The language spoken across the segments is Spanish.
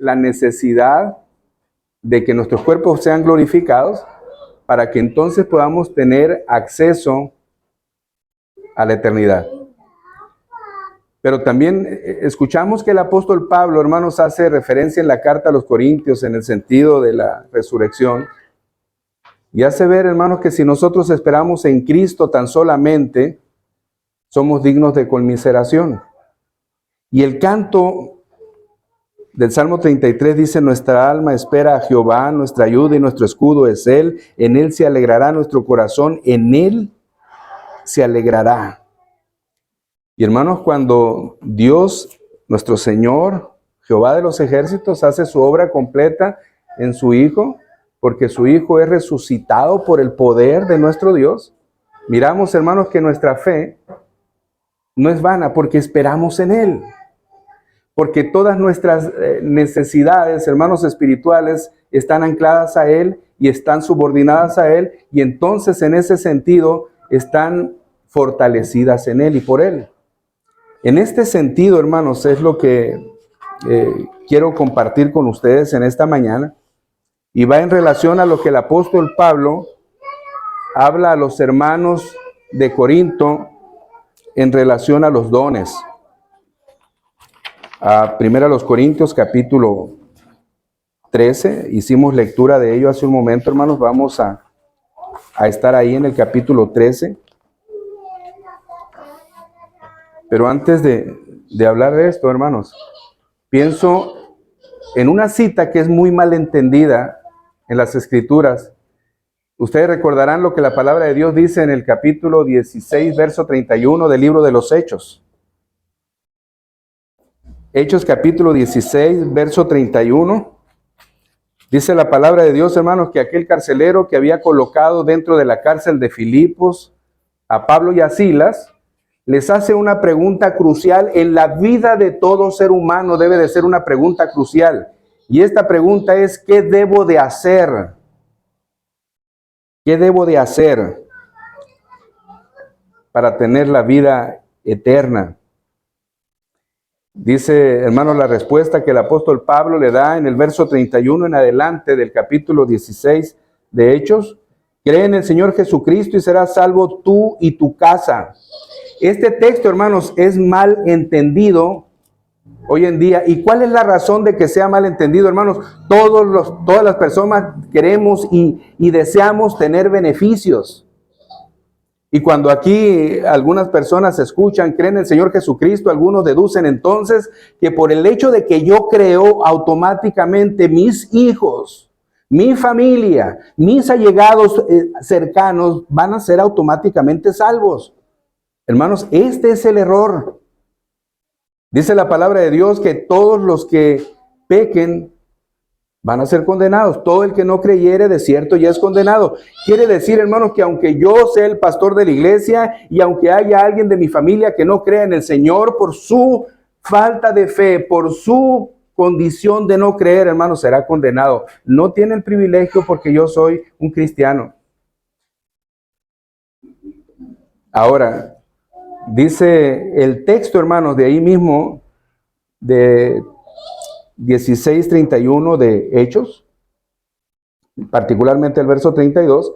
la necesidad de que nuestros cuerpos sean glorificados para que entonces podamos tener acceso a la eternidad. Pero también escuchamos que el apóstol Pablo, hermanos, hace referencia en la carta a los Corintios en el sentido de la resurrección. Y hace ver, hermanos, que si nosotros esperamos en Cristo tan solamente, somos dignos de conmiseración. Y el canto del Salmo 33 dice: nuestra alma espera a Jehová, nuestra ayuda y nuestro escudo es Él. En Él se alegrará nuestro corazón, en Él se alegrará. Y hermanos, cuando Dios, nuestro Señor, Jehová de los ejércitos, hace su obra completa en su Hijo, porque su Hijo es resucitado por el poder de nuestro Dios, miramos, hermanos, que nuestra fe no es vana porque esperamos en Él. Porque todas nuestras necesidades, hermanos espirituales, están ancladas a Él y están subordinadas a Él, y entonces en ese sentido están fortalecidas en Él y por Él. En este sentido, hermanos, es lo que quiero compartir con ustedes en esta mañana, y va en relación a lo que el apóstol Pablo habla a los hermanos de Corinto en relación a los dones. Primero a los Corintios, capítulo 13, hicimos lectura de ello hace un momento, hermanos. Vamos a estar ahí en el capítulo 13. Pero antes de hablar de esto, hermanos, pienso en una cita que es muy mal entendida en las Escrituras. Ustedes recordarán lo que la palabra de Dios dice en el capítulo 16, verso 31 del libro de los Hechos. Hechos capítulo 16, verso 31. Dice la palabra de Dios, hermanos, que aquel carcelero que había colocado dentro de la cárcel de Filipos a Pablo y a Silas, les hace una pregunta crucial. En la vida de todo ser humano debe de ser una pregunta crucial. Y esta pregunta es: ¿qué debo de hacer? ¿Qué debo de hacer para tener la vida eterna? Dice, hermanos, la respuesta que el apóstol Pablo le da en el verso 31 en adelante del capítulo 16 de Hechos: cree en el Señor Jesucristo y serás salvo tú y tu casa. Este texto, hermanos, es mal entendido hoy en día. ¿Y cuál es la razón de que sea mal entendido, hermanos? Todas las personas queremos y deseamos tener beneficios. Y cuando aquí algunas personas escuchan, creen en el Señor Jesucristo, algunos deducen entonces que por el hecho de que yo creo, automáticamente mis hijos, mi familia, mis allegados cercanos van a ser automáticamente salvos. Hermanos, este es el error. Dice la palabra de Dios que todos los que pequen van a ser condenados. Todo el que no creyere, de cierto ya es condenado. Quiere decir, hermanos, que aunque yo sea el pastor de la iglesia y aunque haya alguien de mi familia que no crea en el Señor, por su falta de fe, por su condición de no creer, hermanos, será condenado. No tiene el privilegio porque yo soy un cristiano. Ahora, dice el texto, hermanos, de ahí mismo, de 16:31 de Hechos, particularmente el verso 32,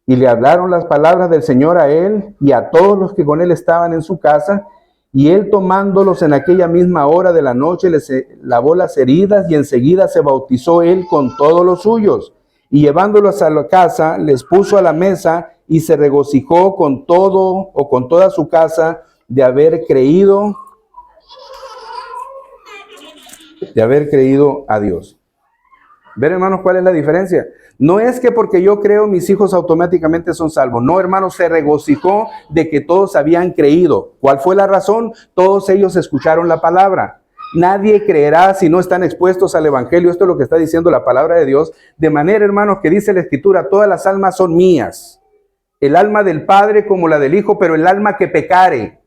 y le hablaron las palabras del Señor a él y a todos los que con él estaban en su casa, y él tomándolos en aquella misma hora de la noche, les lavó las heridas, y enseguida se bautizó él con todos los suyos, y llevándolos a la casa, les puso a la mesa, y se regocijó con todo o con toda su casa de haber creído a Dios. ¿Ven, hermanos, cuál es la diferencia? No es que porque yo creo mis hijos automáticamente son salvos. No, hermanos, se regocijó de que todos habían creído. ¿Cuál fue la razón? Todos ellos escucharon la palabra. Nadie creerá si no están expuestos al evangelio. Esto es lo que está diciendo la palabra de Dios. De manera, hermanos, que dice la Escritura: todas las almas son mías. El alma del Padre como la del Hijo, pero el alma que pecare,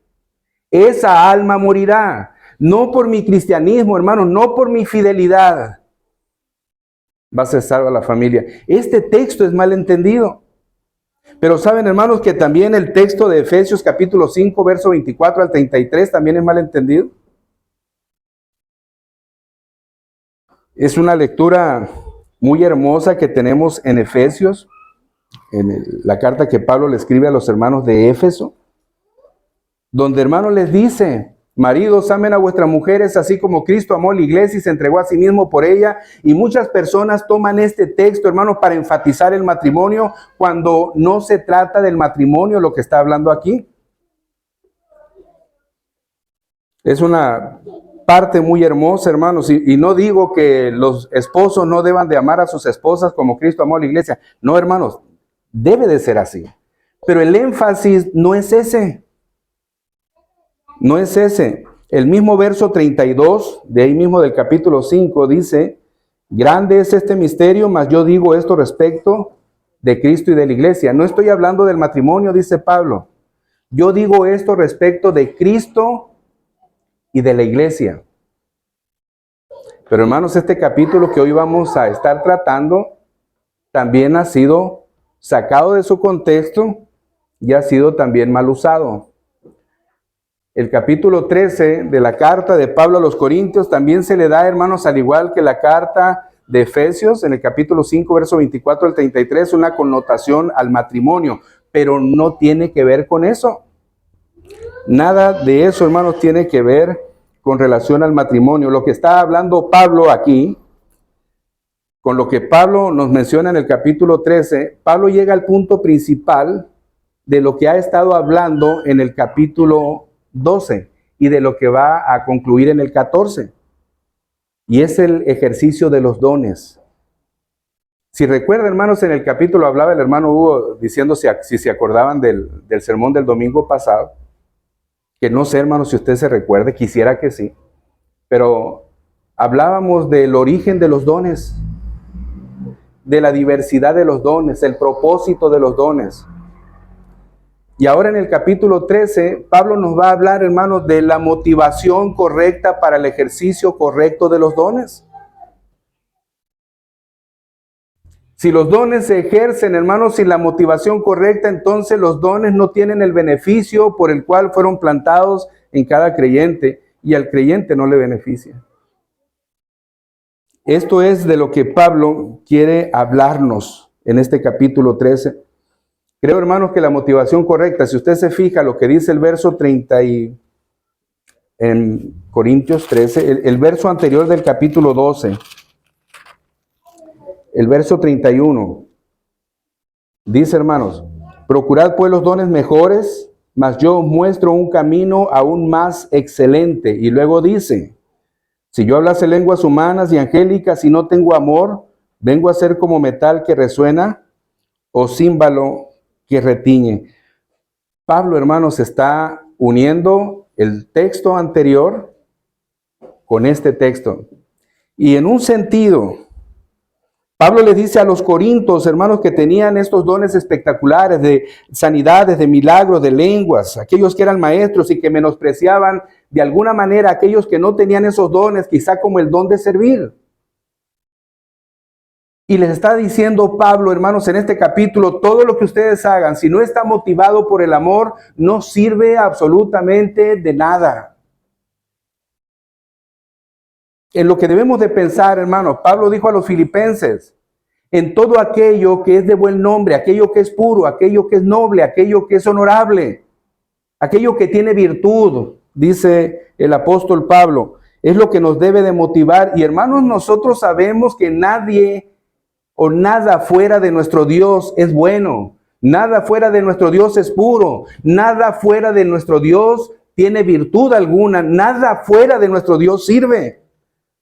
esa alma morirá. No por mi cristianismo, hermanos, no por mi fidelidad va a ser salva la familia. Este texto es mal entendido. Pero saben, hermanos, que también el texto de Efesios capítulo 5, verso 24 al 33 también es mal entendido. Es una lectura muy hermosa que tenemos en Efesios, la carta que Pablo le escribe a los hermanos de Éfeso, donde, hermanos, les dice: maridos, amen a vuestras mujeres así como Cristo amó a la iglesia y se entregó a sí mismo por ella. Y muchas personas toman este texto, hermanos, para enfatizar el matrimonio, cuando no se trata del matrimonio lo que está hablando aquí. Es una parte muy hermosa, hermanos, y no digo que los esposos no deban de amar a sus esposas como Cristo amó a la iglesia. No, hermanos, debe de ser así. Pero el énfasis no es ese. No es ese. El mismo verso 32, de ahí mismo del capítulo 5, dice: grande es este misterio, mas yo digo esto respecto de Cristo y de la iglesia. No estoy hablando del matrimonio, dice Pablo. Yo digo esto respecto de Cristo y de la iglesia. Pero, hermanos, este capítulo que hoy vamos a estar tratando también ha sido sacado de su contexto y ha sido también mal usado. El capítulo 13 de la carta de Pablo a los Corintios también se le da, hermanos, al igual que la carta de Efesios, en el capítulo 5, verso 24 al 33, una connotación al matrimonio, pero no tiene que ver con eso. Nada de eso, hermanos, tiene que ver con relación al matrimonio. Lo que está hablando Pablo aquí, con lo que Pablo nos menciona en el capítulo 13, Pablo llega al punto principal de lo que ha estado hablando en el capítulo 12 y de lo que va a concluir en el 14. Y es el ejercicio de los dones. Si recuerdan, hermanos, en el capítulo hablaba el hermano Hugo diciendo si se acordaban del sermón del domingo pasado, que no sé, hermanos, si usted se recuerde, quisiera que sí, pero hablábamos del origen de los dones, de la diversidad de los dones, el propósito de los dones. Y ahora en el capítulo 13, Pablo nos va a hablar, hermanos, de la motivación correcta para el ejercicio correcto de los dones. Si los dones se ejercen, hermanos, sin la motivación correcta, entonces los dones no tienen el beneficio por el cual fueron plantados en cada creyente, y al creyente no le beneficia. Esto es de lo que Pablo quiere hablarnos en este capítulo 13. Creo, hermanos, que la motivación correcta, si usted se fija lo que dice el verso 30 en Corintios 13, el verso anterior del capítulo 12, el verso 31, dice, hermanos: procurad pues los dones mejores, mas yo os muestro un camino aún más excelente. Y luego dice: si yo hablase lenguas humanas y angélicas y no tengo amor, vengo a ser como metal que resuena o címbalo que retiñe. Pablo, hermanos, está uniendo el texto anterior con este texto. Y en un sentido, Pablo les dice a los corintios, hermanos, que tenían estos dones espectaculares de sanidades, de milagros, de lenguas, aquellos que eran maestros y que menospreciaban de alguna manera a aquellos que no tenían esos dones, quizá como el don de servir. Y les está diciendo Pablo, hermanos, en este capítulo: todo lo que ustedes hagan, si no está motivado por el amor, no sirve absolutamente de nada. En lo que debemos de pensar, hermanos, Pablo dijo a los filipenses: en todo aquello que es de buen nombre, aquello que es puro, aquello que es noble, aquello que es honorable, aquello que tiene virtud, dice el apóstol Pablo, es lo que nos debe de motivar. Y, hermanos, nosotros sabemos que nadie o nada fuera de nuestro Dios es bueno, nada fuera de nuestro Dios es puro, nada fuera de nuestro Dios tiene virtud alguna, nada fuera de nuestro Dios sirve.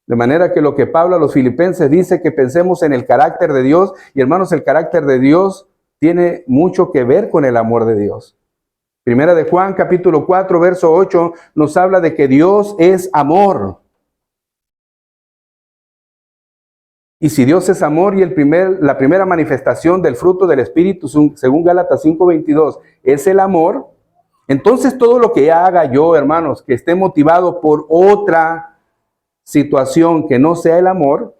De manera que lo que Pablo a los filipenses dice, que pensemos en el carácter de Dios, y, hermanos, el carácter de Dios tiene mucho que ver con el amor de Dios. Primera de Juan, capítulo 4, verso 8, nos habla de que Dios es amor. Y si Dios es amor y la primera manifestación del fruto del Espíritu, según Gálatas 5:22, es el amor, entonces todo lo que haga yo, hermanos, que esté motivado por otra situación que no sea el amor,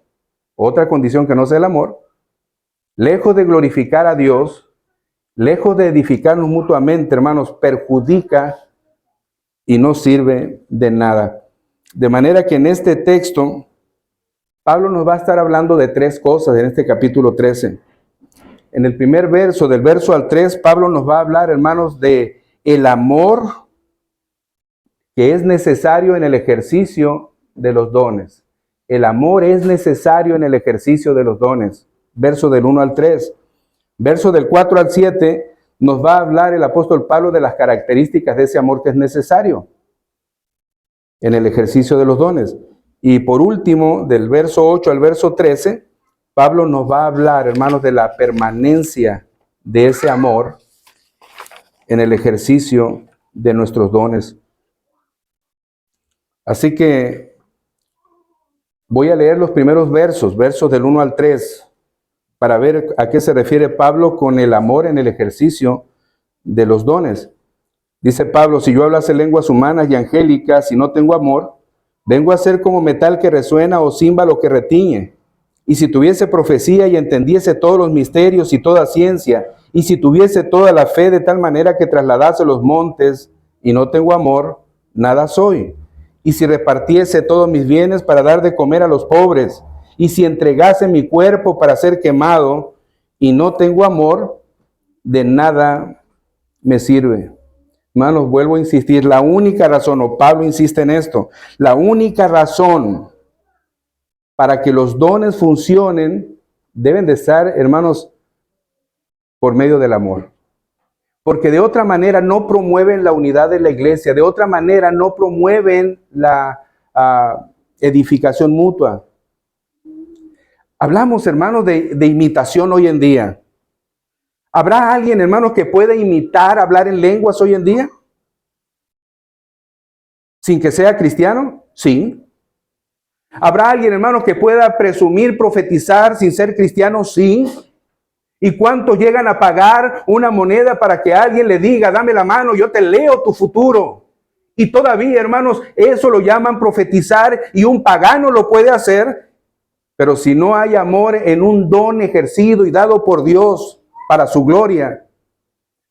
otra condición que no sea el amor, lejos de glorificar a Dios, lejos de edificarnos mutuamente, hermanos, perjudica y no sirve de nada. De manera que en este texto Pablo nos va a estar hablando de tres cosas en este capítulo 13. En el primer verso, del verso al 3, Pablo nos va a hablar, hermanos, de el amor que es necesario en el ejercicio de los dones. El amor es necesario en el ejercicio de los dones. Verso del 1 al 3. Verso del 4 al 7 nos va a hablar el apóstol Pablo de las características de ese amor que es necesario en el ejercicio de los dones. Y por último, del verso 8 al verso 13, Pablo nos va a hablar, hermanos, de la permanencia de ese amor en el ejercicio de nuestros dones. Así que voy a leer los primeros versos del 1 al 3, para ver a qué se refiere Pablo con el amor en el ejercicio de los dones. Dice Pablo, si yo hablase lenguas humanas y angélicas y no tengo amor, vengo a ser como metal que resuena o címbalo que retiñe. Y si tuviese profecía y entendiese todos los misterios y toda ciencia, y si tuviese toda la fe de tal manera que trasladase los montes y no tengo amor, nada soy. Y si repartiese todos mis bienes para dar de comer a los pobres, y si entregase mi cuerpo para ser quemado y no tengo amor, de nada me sirve. Hermanos, vuelvo a insistir, la única razón, o Pablo insiste en esto, la única razón para que los dones funcionen deben de estar, hermanos, por medio del amor. Porque de otra manera no promueven la unidad de la iglesia, de otra manera no promueven la edificación mutua. Hablamos, hermanos, de imitación hoy en día. ¿Habrá alguien, hermanos, que pueda imitar hablar en lenguas hoy en día? ¿Sin que sea cristiano? Sí. ¿Habrá alguien, hermanos, que pueda presumir profetizar sin ser cristiano? Sí. ¿Y cuántos llegan a pagar una moneda para que alguien le diga, dame la mano, yo te leo tu futuro? Y todavía, hermanos, eso lo llaman profetizar y un pagano lo puede hacer. Pero si no hay amor en un don ejercido y dado por Dios para su gloria,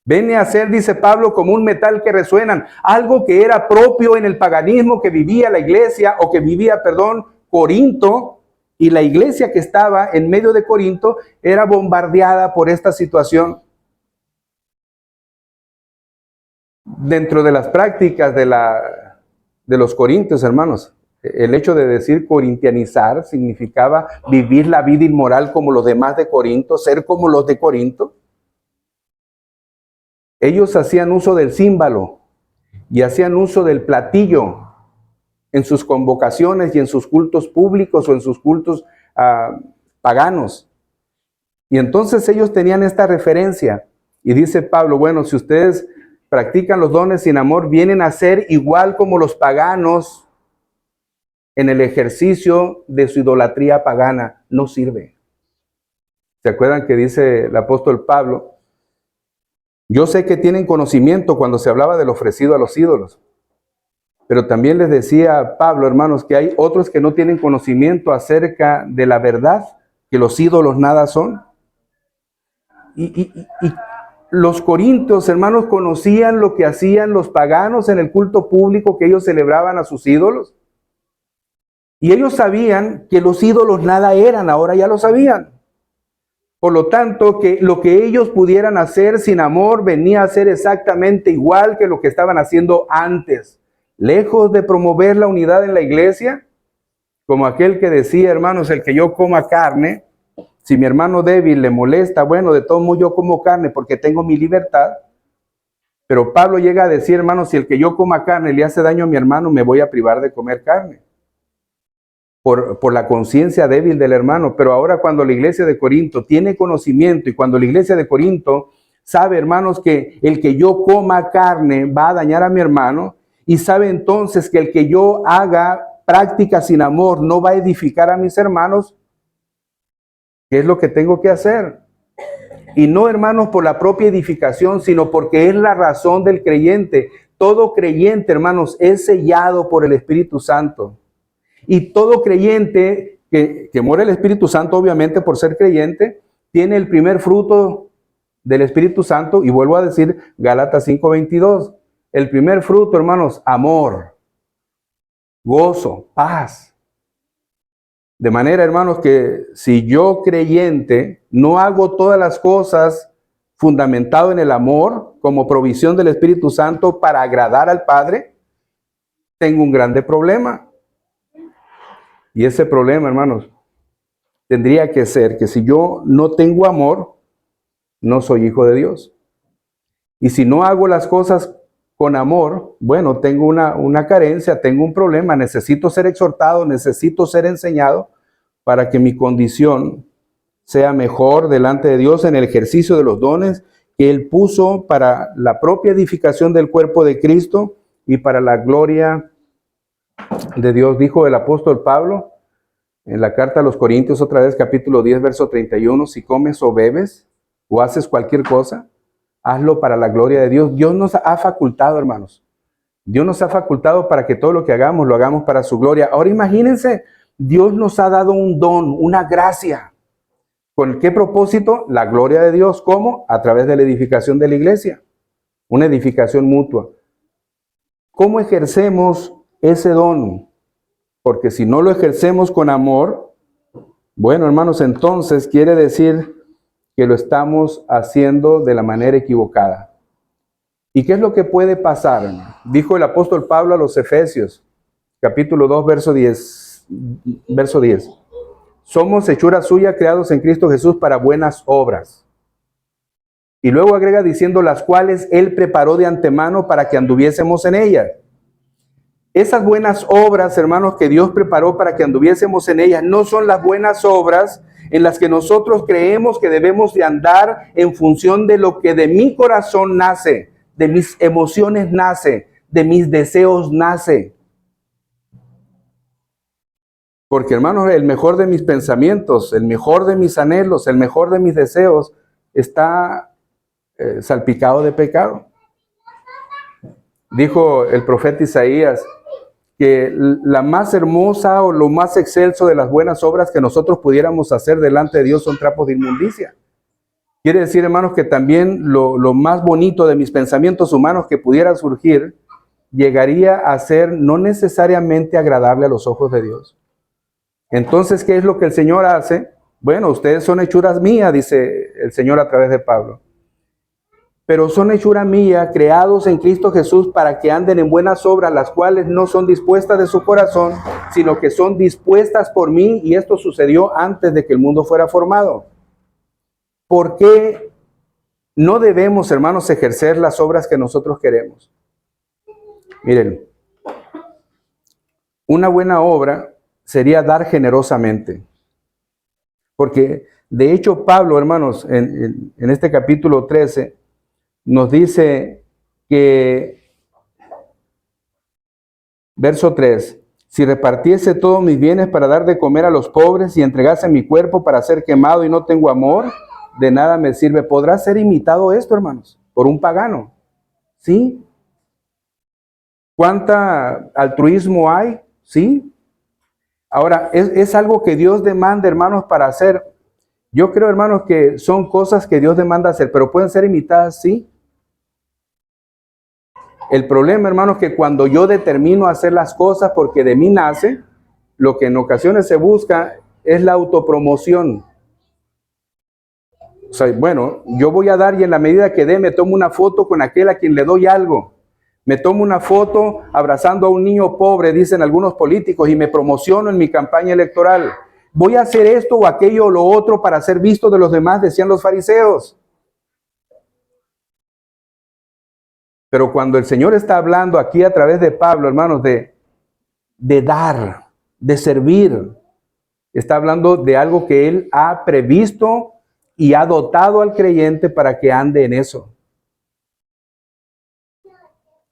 viene a ser, dice Pablo, como un metal que resuenan, algo que era propio en el paganismo que vivía la iglesia, o que vivía, Corinto, y la iglesia que estaba en medio de Corinto era bombardeada por esta situación. Dentro de las prácticas de los corintios, hermanos, el hecho de decir corintianizar significaba vivir la vida inmoral como los demás de Corinto, ser como los de Corinto. Ellos hacían uso del címbalo y hacían uso del platillo en sus convocaciones y en sus cultos públicos o en sus cultos paganos. Y entonces ellos tenían esta referencia. Y dice Pablo, bueno, si ustedes practican los dones sin amor, vienen a ser igual como los paganos en el ejercicio de su idolatría pagana. No sirve. ¿Se acuerdan que dice el apóstol Pablo? Yo sé que tienen conocimiento cuando se hablaba del ofrecido a los ídolos. Pero también les decía Pablo, hermanos, que hay otros que no tienen conocimiento acerca de la verdad, que los ídolos nada son. Y los corintios, hermanos, conocían lo que hacían los paganos en el culto público que ellos celebraban a sus ídolos. Y ellos sabían que los ídolos nada eran, ahora ya lo sabían. Por lo tanto, que lo que ellos pudieran hacer sin amor venía a ser exactamente igual que lo que estaban haciendo antes. Lejos de promover la unidad en la iglesia, como aquel que decía, hermanos, el que yo coma carne, si mi hermano débil le molesta, bueno, de todo modo yo como carne porque tengo mi libertad. Pero Pablo llega a decir, hermanos, si el que yo coma carne le hace daño a mi hermano, me voy a privar de comer carne. Por la conciencia débil del hermano. Pero ahora cuando la iglesia de Corinto tiene conocimiento y cuando la iglesia de Corinto sabe, hermanos, que el que yo coma carne va a dañar a mi hermano, y sabe entonces que el que yo haga práctica sin amor no va a edificar a mis hermanos, ¿qué es lo que tengo que hacer? Y no, hermanos, por la propia edificación, sino porque es la razón del creyente. Todo creyente, hermanos, es sellado por el Espíritu Santo. Y todo creyente que muere el Espíritu Santo, obviamente por ser creyente, tiene el primer fruto del Espíritu Santo. Y vuelvo a decir, Gálatas 5:22. El primer fruto, hermanos, amor, gozo, paz. De manera, hermanos, que si yo creyente no hago todas las cosas fundamentado en el amor como provisión del Espíritu Santo para agradar al Padre, tengo un grande problema. Y ese problema, hermanos, tendría que ser que si yo no tengo amor, no soy hijo de Dios. Y si no hago las cosas con amor, bueno, tengo una carencia, tengo un problema, necesito ser exhortado, necesito ser enseñado para que mi condición sea mejor delante de Dios en el ejercicio de los dones que Él puso para la propia edificación del cuerpo de Cristo y para la gloria de Dios. Dijo el apóstol Pablo en la carta a los Corintios, otra vez, capítulo 10, verso 31, si comes o bebes o haces cualquier cosa, hazlo para la gloria de Dios. Dios nos ha facultado, hermanos. Dios nos ha facultado para que todo lo que hagamos, lo hagamos para su gloria. Ahora imagínense, Dios nos ha dado un don, una gracia. ¿Con qué propósito? La gloria de Dios. ¿Cómo? A través de la edificación de la iglesia. Una edificación mutua. ¿Cómo ejercemos ese don? Porque si no lo ejercemos con amor, bueno, hermanos, entonces quiere decir que lo estamos haciendo de la manera equivocada. ¿Y qué es lo que puede pasar? Dijo el apóstol Pablo a los Efesios, capítulo 2, verso 10. Somos hechura suya, creados en Cristo Jesús para buenas obras. Y luego agrega diciendo las cuales Él preparó de antemano para que anduviésemos en ellas. Esas buenas obras, hermanos, que Dios preparó para que anduviésemos en ellas, no son las buenas obras en las que nosotros creemos que debemos de andar en función de lo que de mi corazón nace, de mis emociones nace, de mis deseos nace. Porque, hermanos, el mejor de mis pensamientos, el mejor de mis anhelos, el mejor de mis deseos está salpicado de pecado. Dijo el profeta Isaías que la más hermosa o lo más excelso de las buenas obras que nosotros pudiéramos hacer delante de Dios son trapos de inmundicia. Quiere decir, hermanos, que también lo más bonito de mis pensamientos humanos que pudiera surgir llegaría a ser no necesariamente agradable a los ojos de Dios. Entonces, ¿qué es lo que el Señor hace? Bueno, ustedes son hechuras mías, dice el Señor a través de Pablo. Pero son hechura mía, creados en Cristo Jesús para que anden en buenas obras, las cuales no son dispuestas de su corazón, sino que son dispuestas por mí, y esto sucedió antes de que el mundo fuera formado. ¿Por qué no debemos, hermanos, ejercer las obras que nosotros queremos? Miren, una buena obra sería dar generosamente. Porque, de hecho, Pablo, hermanos, en este capítulo 13, nos dice que, verso 3, si repartiese todos mis bienes para dar de comer a los pobres y entregase mi cuerpo para ser quemado y no tengo amor, de nada me sirve. ¿Podrá ser imitado esto, hermanos, por un pagano? ¿Sí? ¿Cuánta altruismo hay? ¿Sí? Ahora, es algo que Dios demanda, hermanos, para hacer. Yo creo, hermanos, que son cosas que Dios demanda hacer, pero pueden ser imitadas, ¿sí? El problema, hermanos, es que cuando yo determino hacer las cosas porque de mí nace, lo que en ocasiones se busca es la autopromoción. O sea, bueno, yo voy a dar y en la medida que dé me tomo una foto con aquel a quien le doy algo. Me tomo una foto abrazando a un niño pobre, dicen algunos políticos, y me promociono en mi campaña electoral. Voy a hacer esto o aquello o lo otro para ser visto de los demás, decían los fariseos. Pero cuando el Señor está hablando aquí a través de Pablo, hermanos, de dar, de servir, está hablando de algo que Él ha previsto y ha dotado al creyente para que ande en eso.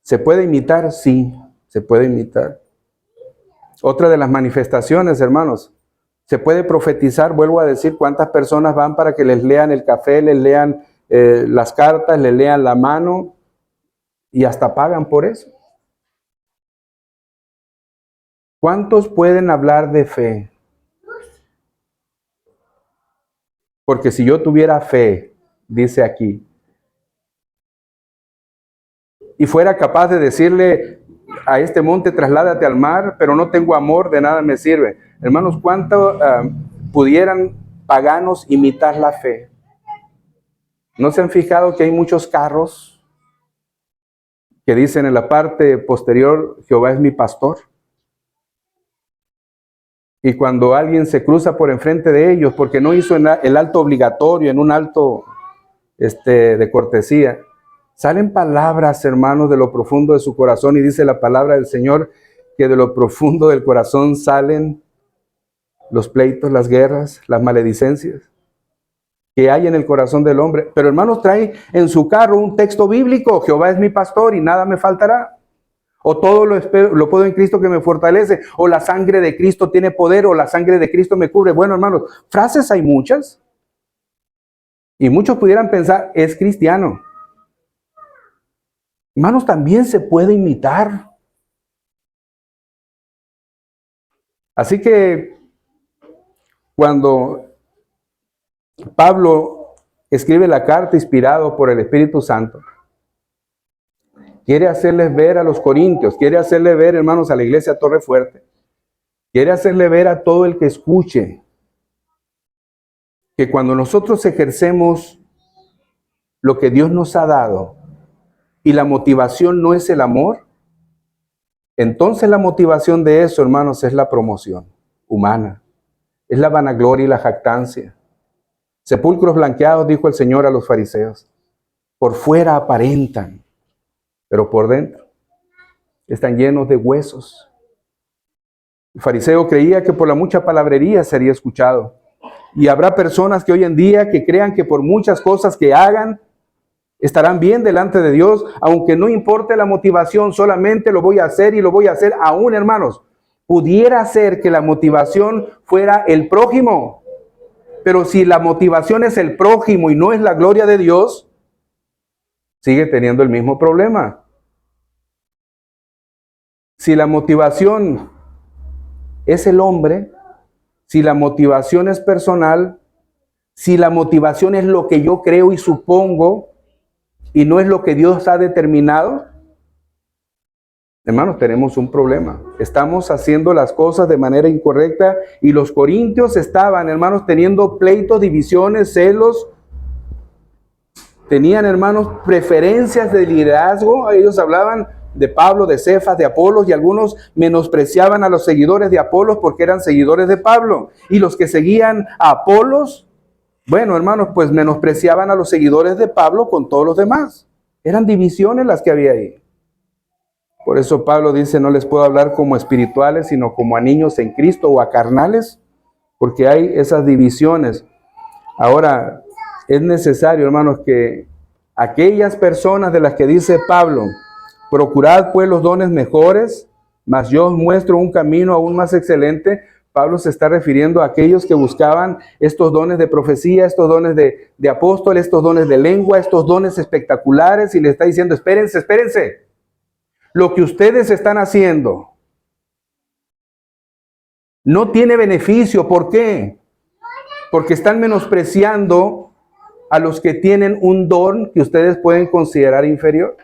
¿Se puede imitar? Sí, se puede imitar. Otra de las manifestaciones, hermanos, se puede profetizar. Vuelvo a decir, ¿cuántas personas van para que les lean el café, les lean las cartas, les lean la mano? Y hasta pagan por eso. ¿Cuántos pueden hablar de fe? Porque si yo tuviera fe, dice aquí, y fuera capaz de decirle a este monte, trasládate al mar, pero no tengo amor, de nada me sirve. Hermanos, ¿cuánto pudieran paganos imitar la fe? ¿No se han fijado que hay muchos carros que dicen en la parte posterior, Jehová es mi pastor? Y cuando alguien se cruza por enfrente de ellos porque no hizo el alto obligatorio, en un alto de cortesía, salen palabras, hermanos, de lo profundo de su corazón, y dice la palabra del Señor que de lo profundo del corazón salen los pleitos, las guerras, las maledicencias que hay en el corazón del hombre. Pero hermanos, trae en su carro un texto bíblico: Jehová es mi pastor y nada me faltará. O todo lo puedo en Cristo que me fortalece, o la sangre de Cristo tiene poder, o la sangre de Cristo me cubre. Bueno, hermanos, frases hay muchas. Y muchos pudieran pensar, es cristiano. Hermanos, también se puede imitar. Así que cuando Pablo escribe la carta inspirado por el Espíritu Santo, quiere hacerles ver a los corintios, quiere hacerle ver, hermanos, a la iglesia Torre Fuerte, quiere hacerle ver a todo el que escuche que cuando nosotros ejercemos lo que Dios nos ha dado y la motivación no es el amor, entonces la motivación de eso, hermanos, es la promoción humana, es la vanagloria y la jactancia. Sepulcros blanqueados, dijo el Señor a los fariseos, por fuera aparentan, pero por dentro están llenos de huesos. El fariseo creía que por la mucha palabrería sería escuchado. Y habrá personas que hoy en día que crean que por muchas cosas que hagan, estarán bien delante de Dios, aunque no importe la motivación, solamente lo voy a hacer y lo voy a hacer. Aún, hermanos, pudiera ser que la motivación fuera el prójimo, pero si la motivación es el prójimo y no es la gloria de Dios, sigue teniendo el mismo problema. Si la motivación es el hombre, si la motivación es personal, si la motivación es lo que yo creo y supongo y no es lo que Dios ha determinado, hermanos, tenemos un problema. Estamos haciendo las cosas de manera incorrecta, y los corintios estaban, hermanos, teniendo pleitos, divisiones, celos. Tenían, hermanos, preferencias de liderazgo. Ellos hablaban de Pablo, de Cefas, de Apolos, y algunos menospreciaban a los seguidores de Apolos porque eran seguidores de Pablo. Y los que seguían a Apolos, bueno, hermanos, pues menospreciaban a los seguidores de Pablo con todos los demás. Eran divisiones las que había ahí. Por eso Pablo dice, no les puedo hablar como espirituales, sino como a niños en Cristo o a carnales, porque hay esas divisiones. Ahora, es necesario, hermanos, que aquellas personas de las que dice Pablo, procurad pues los dones mejores, mas yo os muestro un camino aún más excelente. Pablo se está refiriendo a aquellos que buscaban estos dones de profecía, estos dones de apóstol, estos dones de lengua, estos dones espectaculares, y le está diciendo, espérense, espérense. Lo que ustedes están haciendo no tiene beneficio. ¿Por qué? Porque están menospreciando a los que tienen un don que ustedes pueden considerar inferior.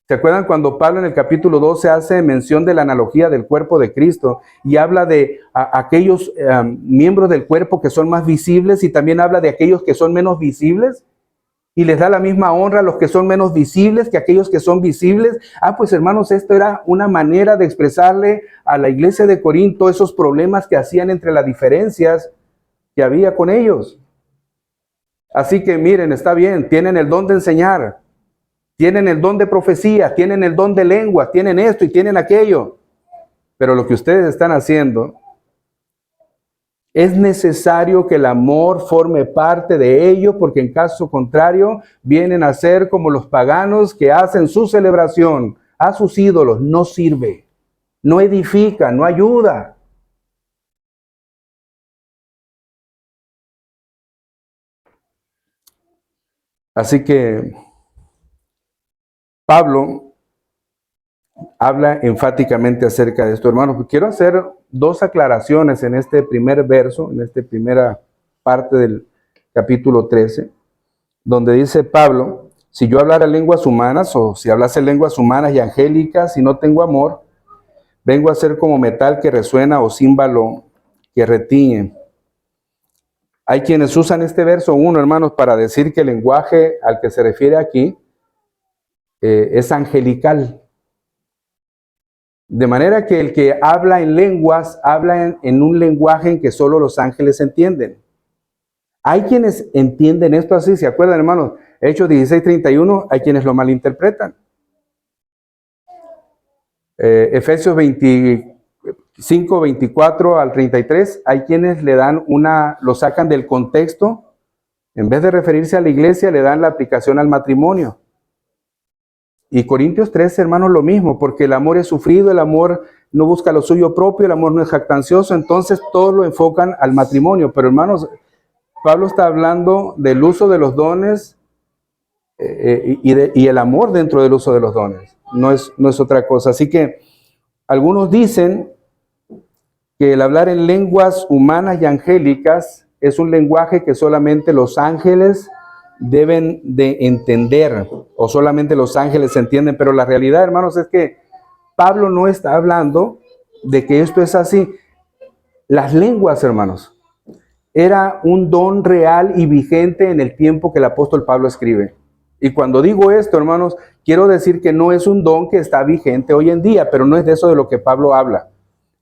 ¿Se acuerdan cuando Pablo en el capítulo 12 hace mención de la analogía del cuerpo de Cristo y habla de aquellos miembros del cuerpo que son más visibles, y también habla de aquellos que son menos visibles? Y les da la misma honra a los que son menos visibles que a aquellos que son visibles. Pues hermanos, esto era una manera de expresarle a la iglesia de Corinto esos problemas que hacían entre las diferencias que había con ellos. Así que miren, está bien, tienen el don de enseñar, tienen el don de profecía, tienen el don de lengua, tienen esto y tienen aquello. Pero lo que ustedes están haciendo, es necesario que el amor forme parte de ello, porque en caso contrario vienen a ser como los paganos que hacen su celebración a sus ídolos. No sirve, no edifica, no ayuda. Así que Pablo habla enfáticamente acerca de esto, hermanos. Quiero hacer dos aclaraciones en este primer verso, en esta primera parte del capítulo 13, donde dice Pablo, si yo hablara lenguas humanas, o si hablase lenguas humanas y angélicas y no tengo amor, Vengo a ser como metal que resuena o címbalo que retiñe. Hay quienes usan este verso 1, hermanos, para decir que el lenguaje al que se refiere aquí es angelical. De manera que el que habla en lenguas, habla en un lenguaje en que solo los ángeles entienden. Hay quienes entienden esto así, ¿se acuerdan, hermanos? Hechos 16:31, hay quienes lo malinterpretan. Efesios 25:24 al 33, hay quienes le dan lo sacan del contexto. En vez de referirse a la iglesia, le dan la aplicación al matrimonio. Y Corintios 13, hermanos, lo mismo, porque el amor es sufrido, el amor no busca lo suyo propio, el amor no es jactancioso, entonces todos lo enfocan al matrimonio. Pero, hermanos, Pablo está hablando del uso de los dones y el amor dentro del uso de los dones. No es otra cosa. Así que algunos dicen que el hablar en lenguas humanas y angélicas es un lenguaje que solamente los ángeles deben de entender, o solamente los ángeles entienden, pero la realidad, hermanos, es que Pablo no está hablando de que esto es así. Las lenguas, hermanos, era un don real y vigente en el tiempo que el apóstol Pablo escribe. Y cuando digo esto, hermanos, quiero decir que no es un don que está vigente hoy en día, pero no es de eso de lo que Pablo habla.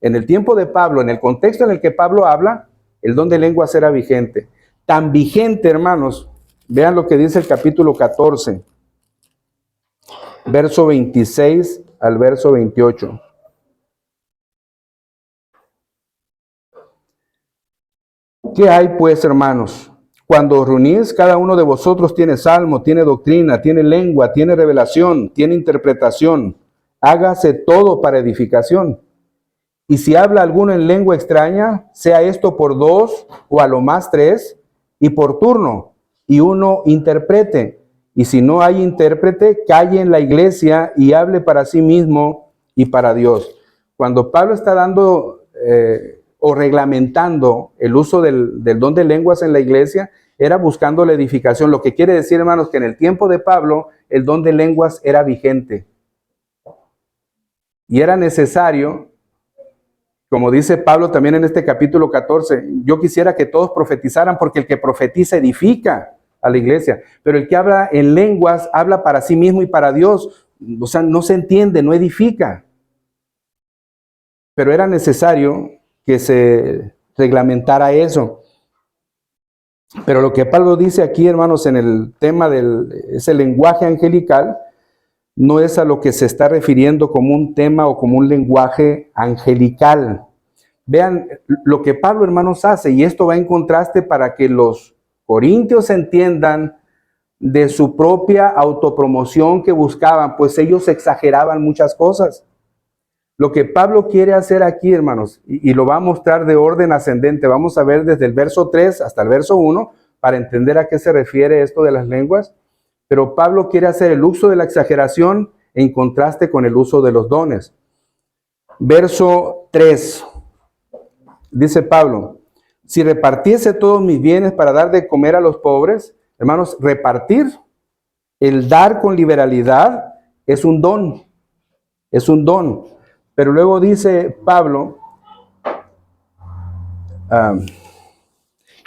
En el tiempo de Pablo, en el contexto en el que Pablo habla, el don de lenguas era vigente. Tan vigente, hermanos, vean lo que dice el capítulo 14, verso 26 al verso 28. ¿Qué hay pues, hermanos? Cuando os reunís, cada uno de vosotros tiene salmo, tiene doctrina, tiene lengua, tiene revelación, tiene interpretación. Hágase todo para edificación. Y si habla alguno en lengua extraña, sea esto por 2 o a lo más 3, y por turno, y uno interprete. Y si no hay intérprete, calle en la iglesia y hable para sí mismo y para Dios. Cuando Pablo está dando o reglamentando el uso del don de lenguas en la iglesia, era buscando la edificación. Lo que quiere decir, hermanos, que en el tiempo de Pablo, el don de lenguas era vigente. Y era necesario, como dice Pablo también en este capítulo 14, yo quisiera que todos profetizaran, porque el que profetiza edifica a la iglesia, pero el que habla en lenguas habla para sí mismo y para Dios, o sea, no se entiende, no edifica. Pero era necesario que se reglamentara eso. Pero lo que Pablo dice aquí, hermanos, en el tema ese lenguaje angelical, no es a lo que se está refiriendo como un tema o como un lenguaje angelical. Vean lo que Pablo, hermanos, hace, y esto va en contraste para que los corintios entiendan de su propia autopromoción que buscaban, pues ellos exageraban muchas cosas. Lo que Pablo quiere hacer aquí, hermanos, y lo va a mostrar de orden ascendente, vamos a ver desde el verso 3 hasta el verso 1, para entender a qué se refiere esto de las lenguas. Pero Pablo quiere hacer el uso de la exageración en contraste con el uso de los dones. Verso 3, dice Pablo: si repartiese todos mis bienes para dar de comer a los pobres, hermanos, repartir, el dar con liberalidad, es un don, es un don. Pero luego dice Pablo,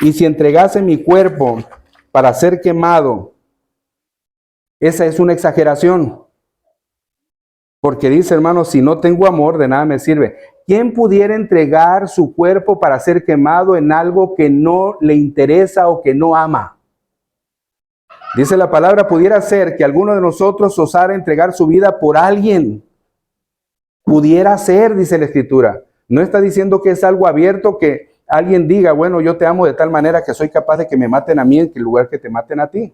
y si entregase mi cuerpo para ser quemado, esa es una exageración. Porque dice, hermanos, si no tengo amor, de nada me sirve. ¿Quién pudiera entregar su cuerpo para ser quemado en algo que no le interesa o que no ama? Dice la palabra, pudiera ser que alguno de nosotros osara entregar su vida por alguien. Pudiera ser, dice la Escritura. No está diciendo que es algo abierto, que alguien diga, bueno, yo te amo de tal manera que soy capaz de que me maten a mí en lugar que te maten a ti.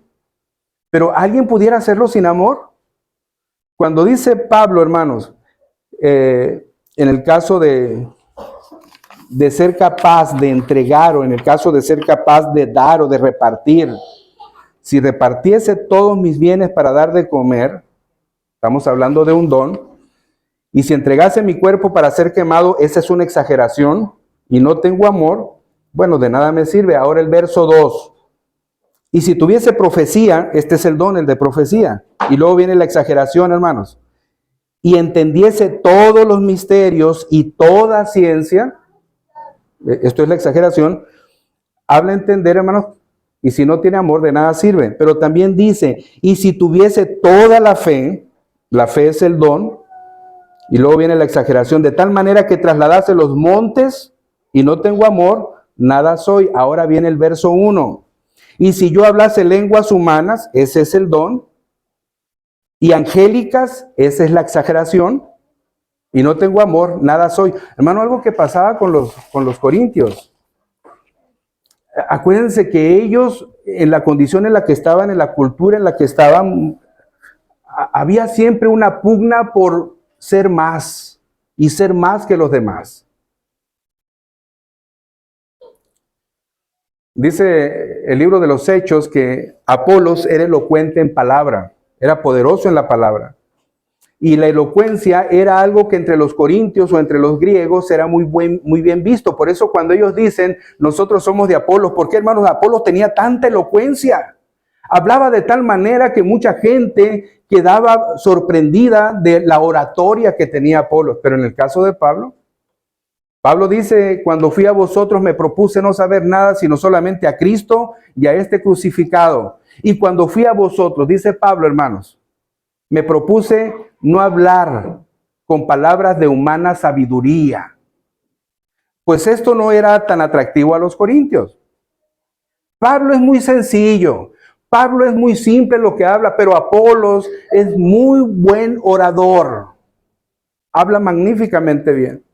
Pero ¿alguien pudiera hacerlo sin amor? Cuando dice Pablo, hermanos, en el caso de ser capaz de entregar, o en el caso de ser capaz de dar o de repartir, si repartiese todos mis bienes para dar de comer, estamos hablando de un don, y si entregase mi cuerpo para ser quemado, esa es una exageración, y no tengo amor, bueno, de nada me sirve. Ahora el verso 2. Y si tuviese profecía, este es el don, el de profecía. Y luego viene la exageración, hermanos. y entendiese todos los misterios y toda ciencia, esto es la exageración, habla entender, hermanos, y si no tiene amor, de nada sirve. Pero también dice, y si tuviese toda la fe es el don, y luego viene la exageración, de tal manera que trasladase los montes y no tengo amor, nada soy. Ahora viene el verso 1. Y si yo hablase lenguas humanas, ese es el don, y angélicas, esa es la exageración, y no tengo amor, nada soy. Hermano, algo que pasaba con los corintios. Acuérdense que ellos, en la condición en la que estaban, en la cultura en la que estaban, había siempre una pugna por ser más y ser más que los demás. Dice el libro de los Hechos que Apolos era elocuente en palabra, era poderoso en la palabra. Y la elocuencia era algo que entre los corintios o entre los griegos era muy bien visto. Por eso cuando ellos dicen, nosotros somos de Apolos, ¿por qué, hermanos? Apolos tenía tanta elocuencia. Hablaba de tal manera que mucha gente quedaba sorprendida de la oratoria que tenía Apolos. Pero en el caso de Pablo, Pablo dice, cuando fui a vosotros me propuse no saber nada, sino solamente a Cristo y a este crucificado. Y cuando fui a vosotros, dice Pablo, hermanos, me propuse no hablar con palabras de humana sabiduría, pues esto no era tan atractivo a los corintios. Pablo es muy sencillo, Pablo es muy simple lo que habla, pero Apolos es muy buen orador, habla magníficamente bien.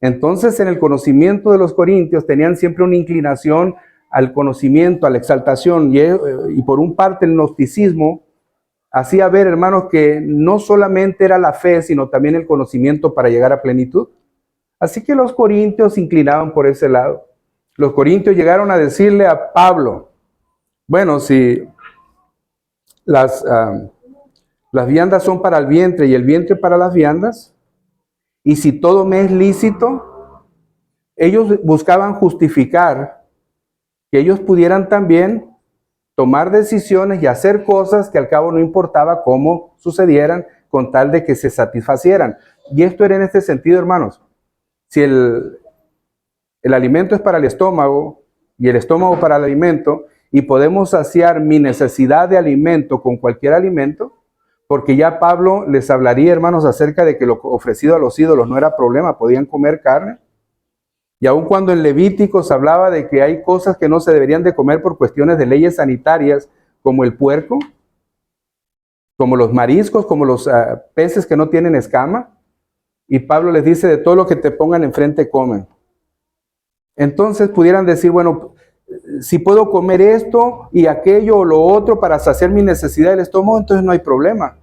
Entonces, en el conocimiento de los corintios tenían siempre una inclinación al conocimiento, a la exaltación, y por un parte el gnosticismo hacía ver, hermanos, que no solamente era la fe, sino también el conocimiento para llegar a plenitud. Así que los corintios se inclinaban por ese lado. Los corintios llegaron a decirle a Pablo, bueno, si las viandas son para el vientre y el vientre para las viandas, y si todo me es lícito, ellos buscaban justificar que ellos pudieran también tomar decisiones y hacer cosas que al cabo no importaba cómo sucedieran, con tal de que se satisfacieran. Y esto era en este sentido, hermanos. Si el alimento es para el estómago y el estómago para el alimento, y podemos saciar mi necesidad de alimento con cualquier alimento, porque ya Pablo les hablaría, hermanos, acerca de que lo ofrecido a los ídolos no era problema, podían comer carne. Y aun cuando en Levíticos hablaba de que hay cosas que no se deberían de comer por cuestiones de leyes sanitarias, como el puerco, como los mariscos, como los peces que no tienen escama, y Pablo les dice, de todo lo que te pongan enfrente comen. Entonces pudieran decir, bueno, si puedo comer esto y aquello o lo otro para saciar mi necesidad del estómago, entonces no hay problema.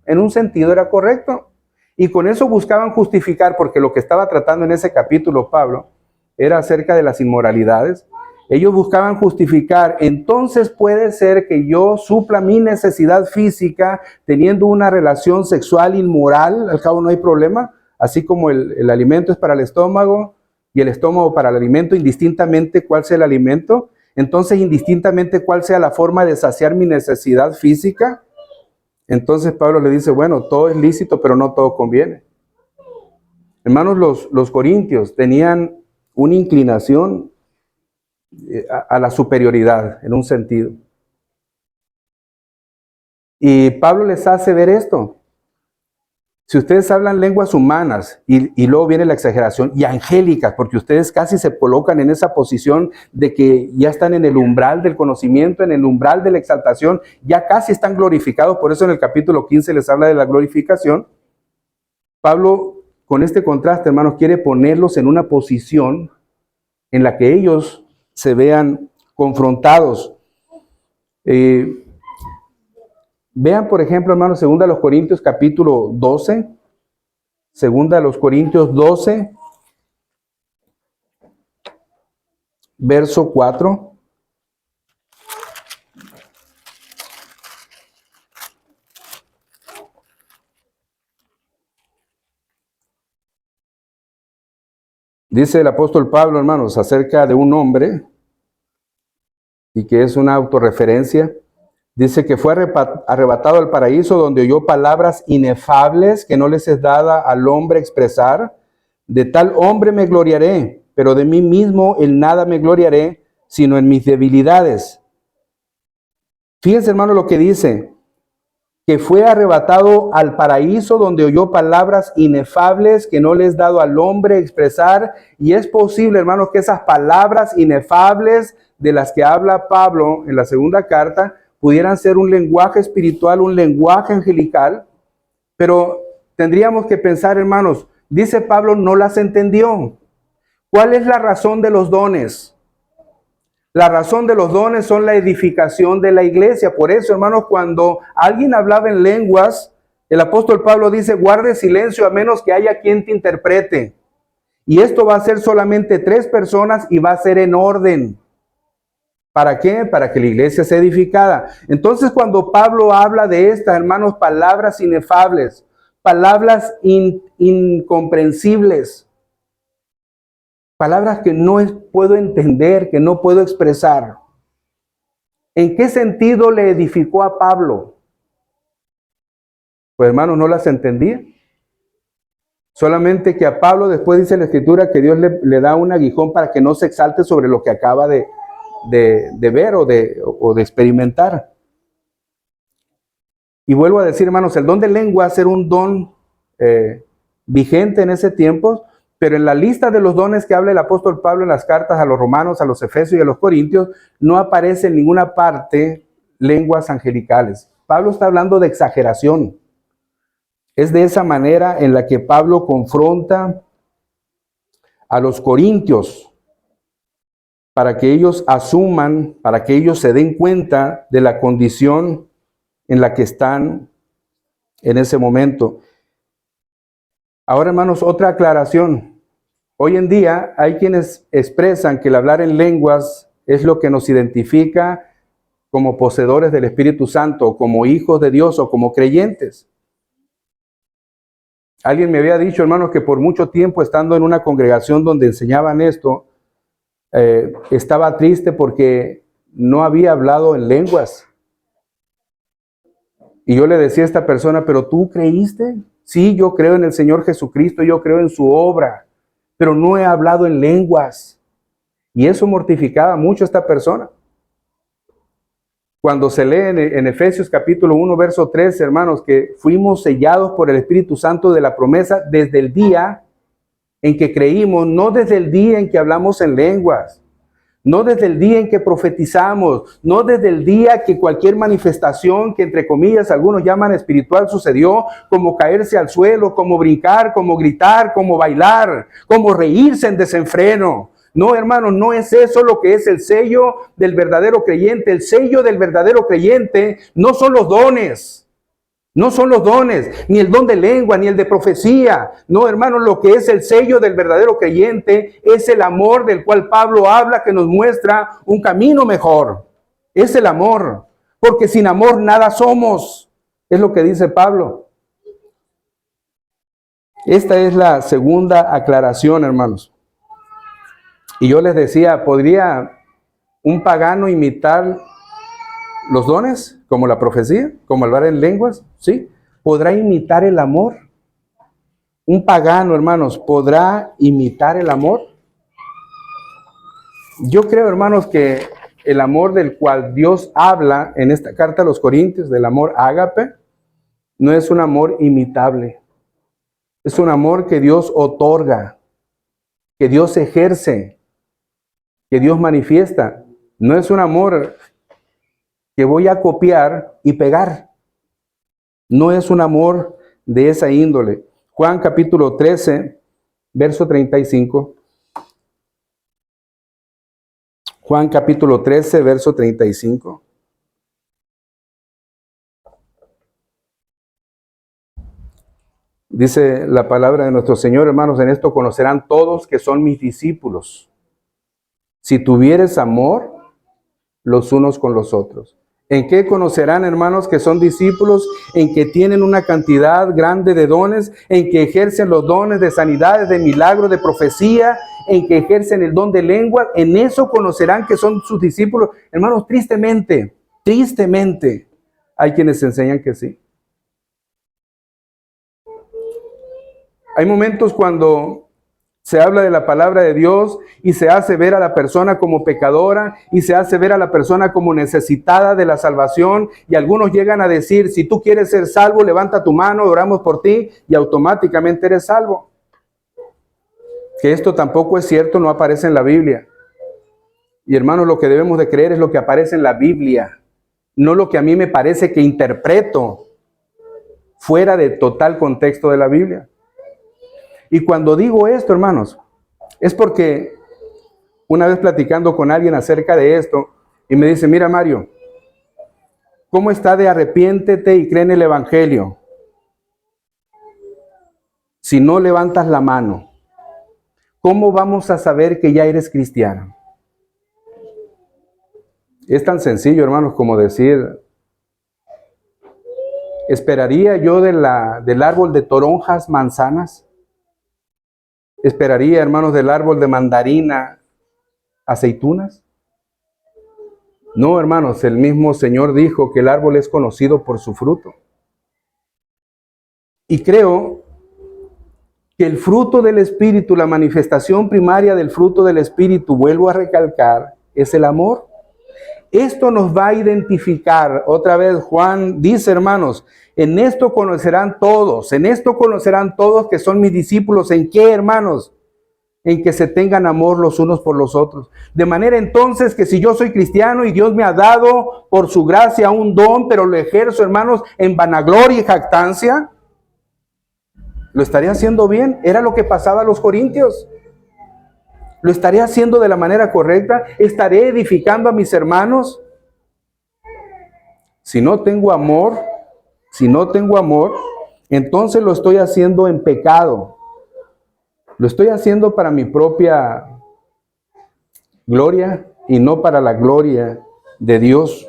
En un sentido era correcto. Y con eso buscaban justificar, porque lo que estaba tratando en ese capítulo Pablo era acerca de las inmoralidades. Ellos buscaban justificar, entonces puede ser que yo supla mi necesidad física teniendo una relación sexual inmoral, al cabo no hay problema, así como el alimento es para el estómago y el estómago para el alimento, indistintamente cuál sea el alimento, entonces indistintamente cuál sea la forma de saciar mi necesidad física. Entonces Pablo le dice, bueno, todo es lícito, pero no todo conviene. Hermanos, los corintios tenían una inclinación a la superioridad, en un sentido. Y Pablo les hace ver esto. Si ustedes hablan lenguas humanas, y luego viene la exageración, y angélicas, porque ustedes casi se colocan en esa posición de que ya están en el umbral del conocimiento, en el umbral de la exaltación, ya casi están glorificados, por eso en el capítulo 15 les habla de la glorificación. Pablo, con este contraste, hermanos, quiere ponerlos en una posición en la que ellos se vean confrontados. Vean, por ejemplo, hermanos, 2 Corintios capítulo 12. 2 Corintios 12, verso 4. Dice el apóstol Pablo, hermanos, acerca de un hombre, y que es una autorreferencia. Dice que fue arrebatado al paraíso donde oyó palabras inefables que no les es dada al hombre expresar. De tal hombre me gloriaré, pero de mí mismo en nada me gloriaré, sino en mis debilidades. Fíjense, hermano, lo que dice, que fue arrebatado al paraíso donde oyó palabras inefables que no les es dado al hombre expresar. Y es posible, hermanos, que esas palabras inefables de las que habla Pablo en la segunda carta pudieran ser un lenguaje espiritual, un lenguaje angelical, pero tendríamos que pensar, hermanos, dice Pablo, no las entendió. ¿Cuál es la razón de los dones? La razón de los dones son la edificación de la iglesia. Por eso, hermanos, cuando alguien hablaba en lenguas, el apóstol Pablo dice, guarde silencio a menos que haya quien te interprete. Y esto va a ser solamente 3 personas y va a ser en orden. ¿Para qué? Para que la iglesia sea edificada. Entonces, cuando Pablo habla de estas, hermanos, palabras inefables, palabras incomprensibles, palabras que no puedo entender, que no puedo expresar. ¿En qué sentido le edificó a Pablo? Pues, hermanos, no las entendí. Solamente que a Pablo después dice la Escritura que Dios le da un aguijón para que no se exalte sobre lo que acaba de ver o de experimentar. Y vuelvo a decir, hermanos, el don de lengua era un don vigente en ese tiempo, pero en la lista de los dones que habla el apóstol Pablo en las cartas a los romanos, a los efesios y a los corintios, no aparece en ninguna parte lenguas angelicales. Pablo está hablando de exageración. Es de esa manera en la que Pablo confronta a los corintios para que ellos asuman, para que ellos se den cuenta de la condición en la que están en ese momento. Ahora, hermanos, otra aclaración. Hoy en día hay quienes expresan que el hablar en lenguas es lo que nos identifica como poseedores del Espíritu Santo, como hijos de Dios o como creyentes. Alguien me había dicho, hermanos, que por mucho tiempo estando en una congregación donde enseñaban esto, estaba triste porque no había hablado en lenguas. Y yo le decía a esta persona, ¿pero tú creíste? Sí, yo creo en el Señor Jesucristo, yo creo en su obra, pero no he hablado en lenguas. Y eso mortificaba mucho a esta persona. Cuando se lee en Efesios capítulo 1, verso 13, hermanos, que fuimos sellados por el Espíritu Santo de la promesa desde el día en que creímos, no desde el día en que hablamos en lenguas, no desde el día en que profetizamos, no desde el día que cualquier manifestación que entre comillas algunos llaman espiritual sucedió, como caerse al suelo, como brincar, como gritar, como bailar, como reírse en desenfreno. No, hermanos, no es eso lo que es el sello del verdadero creyente. El sello del verdadero creyente no son los dones. No son los dones, ni el don de lengua, ni el de profecía. No, hermanos, lo que es el sello del verdadero creyente es el amor del cual Pablo habla, que nos muestra un camino mejor. Es el amor, porque sin amor nada somos. Es lo que dice Pablo. Esta es la segunda aclaración, hermanos. Y yo les decía, ¿podría un pagano imitar los dones, como la profecía, como hablar en lenguas? Sí. ¿Podrá imitar el amor? Un pagano, hermanos, ¿podrá imitar el amor? Yo creo, hermanos, que el amor del cual Dios habla en esta carta a los Corintios, del amor ágape, no es un amor imitable. Es un amor que Dios otorga, que Dios ejerce, que Dios manifiesta. No es un amor que voy a copiar y pegar. No es un amor de esa índole. Juan capítulo 13, verso 35. Juan capítulo 13, verso 35. Dice la palabra de nuestro Señor, hermanos, en esto conocerán todos que son mis discípulos, si tuvieres amor los unos con los otros. ¿En qué conocerán, hermanos, que son discípulos? En que tienen una cantidad grande de dones, en que ejercen los dones de sanidades, de milagros, de profecía, en que ejercen el don de lengua. En eso conocerán que son sus discípulos. Hermanos, tristemente, Tristemente, hay quienes enseñan que sí. Hay momentos cuando se habla de la palabra de Dios y se hace ver a la persona como pecadora y se hace ver a la persona como necesitada de la salvación, y algunos llegan a decir: si tú quieres ser salvo, levanta tu mano, oramos por ti y automáticamente eres salvo. Que esto tampoco es cierto, no aparece en la Biblia. Y hermanos, lo que debemos de creer es lo que aparece en la Biblia, no lo que a mí me parece que interpreto fuera de total contexto de la Biblia. Y cuando digo esto, hermanos, es porque una vez platicando con alguien acerca de esto, y me dice: mira, Mario, ¿cómo está de arrepiéntete y cree en el Evangelio si no levantas la mano? ¿Cómo vamos a saber que ya eres cristiano? Es tan sencillo, hermanos, como decir: ¿esperaría yo del árbol de toronjas manzanas? ¿Esperaría, hermanos, del árbol de mandarina aceitunas? No, hermanos, el mismo Señor dijo que el árbol es conocido por su fruto. Y creo que el fruto del Espíritu, la manifestación primaria del fruto del Espíritu, vuelvo a recalcar, es el amor. Esto nos va a identificar. Otra vez Juan dice, hermanos, en esto conocerán todos que son mis discípulos. ¿En qué, hermanos? En que se tengan amor los unos por los otros. De manera entonces que si yo soy cristiano y Dios me ha dado por su gracia un don, pero lo ejerzo, hermanos, en vanagloria y jactancia, ¿lo estaré haciendo bien? Era lo que pasaba a los corintios. ¿Lo estaré haciendo de la manera correcta? ¿Estaré edificando a mis hermanos? Si no tengo amor, entonces lo estoy haciendo en pecado. Lo estoy haciendo para mi propia gloria y no para la gloria de Dios.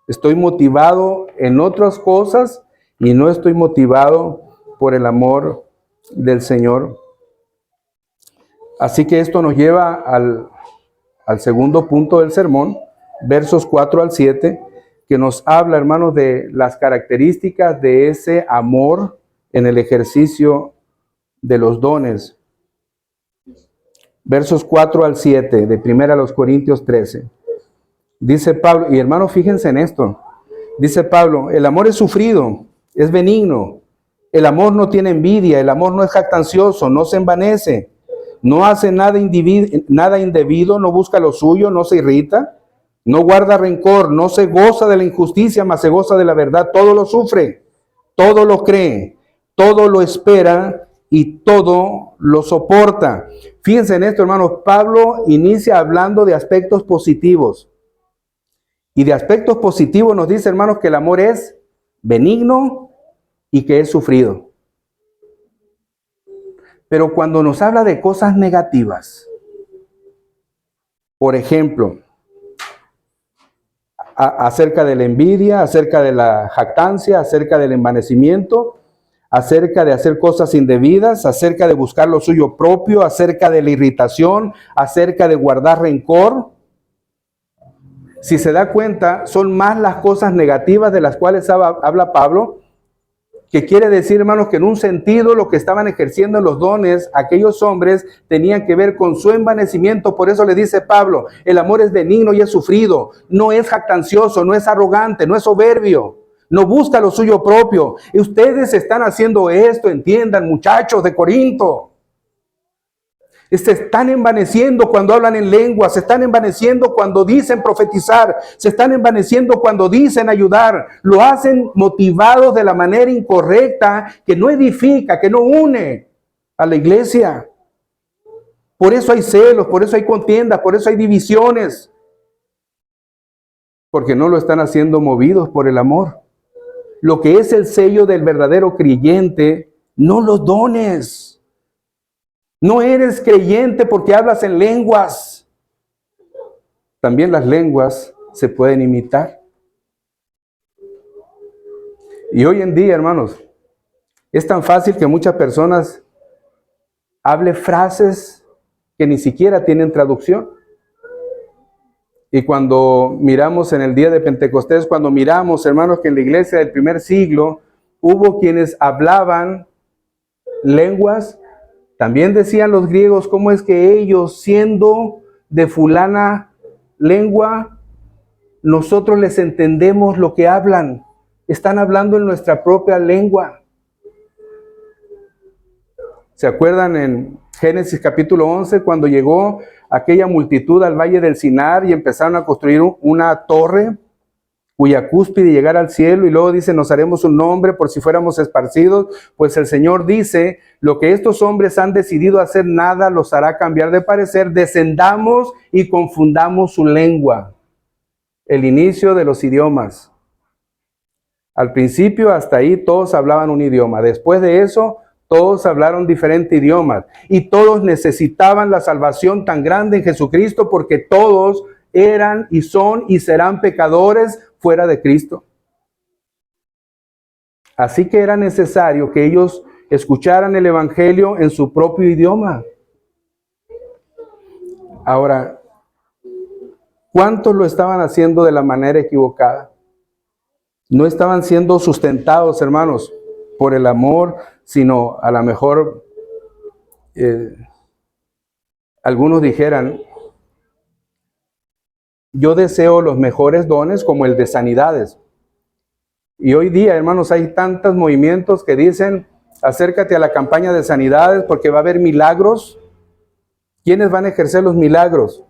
Estoy motivado en otras cosas y no estoy motivado por el amor del Señor. Así que esto nos lleva al segundo punto del sermón, versos 4 al 7, que nos habla, hermanos, de las características de ese amor en el ejercicio de los dones. Versos 4 al 7 de 1 Corintios 13. Dice Pablo, y hermanos, fíjense en esto. Dice Pablo: el amor es sufrido, es benigno. El amor no tiene envidia, el amor no es jactancioso, no se envanece, no hace nada indebido, no busca lo suyo, no se irrita, no guarda rencor, no se goza de la injusticia, mas se goza de la verdad. Todo lo sufre, todo lo cree, todo lo espera y todo lo soporta. Fíjense en esto, hermanos. Pablo inicia hablando de aspectos positivos. Y de aspectos positivos nos dice, hermanos, que el amor es benigno y que es sufrido. Pero cuando nos habla de cosas negativas, por ejemplo, acerca de la envidia, acerca de la jactancia, acerca del envanecimiento, acerca de hacer cosas indebidas, acerca de buscar lo suyo propio, acerca de la irritación, acerca de guardar rencor. Si se da cuenta, son más las cosas negativas de las cuales habla Pablo, que quiere decir, hermanos, que en un sentido lo que estaban ejerciendo en los dones aquellos hombres tenían que ver con su envanecimiento. Por eso le dice Pablo: el amor es benigno y es sufrido, no es jactancioso, no es arrogante, no es soberbio, no busca lo suyo propio. Y ustedes están haciendo esto, entiendan, muchachos de Corinto. Se están envaneciendo cuando hablan en lengua, se están envaneciendo cuando dicen profetizar, se están envaneciendo cuando dicen ayudar. Lo hacen motivados de la manera incorrecta, que no edifica, que no une a la iglesia. Por eso hay celos, por eso hay contiendas, por eso hay divisiones. Porque no lo están haciendo movidos por el amor. Lo que es el sello del verdadero creyente, no los dones. No eres creyente porque hablas en lenguas. También las lenguas se pueden imitar. Y hoy en día, hermanos, es tan fácil que muchas personas hablen frases que ni siquiera tienen traducción. Y cuando miramos en el día de Pentecostés, cuando miramos, hermanos, que en la iglesia del primer siglo hubo quienes hablaban lenguas, también decían los griegos, ¿cómo es que ellos, siendo de fulana lengua, nosotros les entendemos lo que hablan? Están hablando en nuestra propia lengua. ¿Se acuerdan en Génesis capítulo 11 cuando llegó aquella multitud al valle del Sinar y empezaron a construir una torre cuya cúspide llegara al cielo, y luego dice, nos haremos un nombre por si fuéramos esparcidos? Pues el Señor dice, lo que estos hombres han decidido hacer, nada los hará cambiar de parecer, descendamos y confundamos su lengua. El inicio de los idiomas. Al principio, hasta ahí, todos hablaban un idioma. Después de eso, todos hablaron diferentes idiomas. Y todos necesitaban la salvación tan grande en Jesucristo, porque todos eran y son y serán pecadores fuera de Cristo. Así que era necesario que ellos escucharan el Evangelio en su propio idioma. Ahora, ¿cuántos lo estaban haciendo de la manera equivocada? No estaban siendo sustentados, hermanos, por el amor, sino a lo mejor algunos dijeran, yo deseo los mejores dones como el de sanidades. Y hoy día, hermanos, hay tantos movimientos que dicen, acércate a la campaña de sanidades porque va a haber milagros. ¿Quiénes van a ejercer los milagros?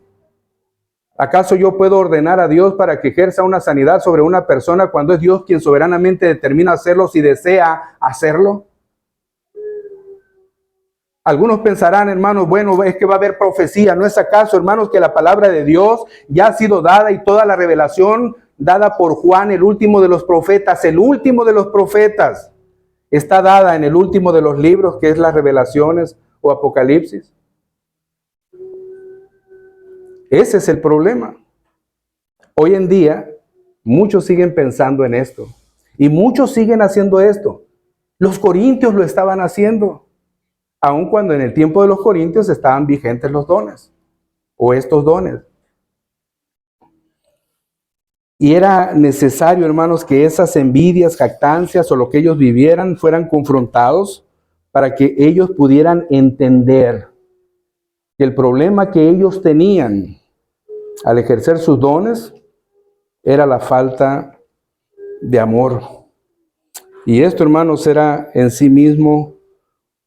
¿Acaso yo puedo ordenar a Dios para que ejerza una sanidad sobre una persona cuando es Dios quien soberanamente determina hacerlo si desea hacerlo? Algunos pensarán, hermanos, bueno, es que va a haber profecía. ¿No es acaso, hermanos, que la palabra de Dios ya ha sido dada y toda la revelación dada por Juan, el último de los profetas, está dada en el último de los libros, que es las Revelaciones o Apocalipsis? Ese es el problema. Hoy en día, muchos siguen pensando en esto. Y muchos siguen haciendo esto. Los corintios lo estaban haciendo. Aun cuando en el tiempo de los corintios estaban vigentes los dones. O estos dones. Y era necesario, hermanos, que esas envidias, jactancias o lo que ellos vivieran fueran confrontados para que ellos pudieran entender que el problema que ellos tenían al ejercer sus dones era la falta de amor. Y esto, hermanos, era en sí mismo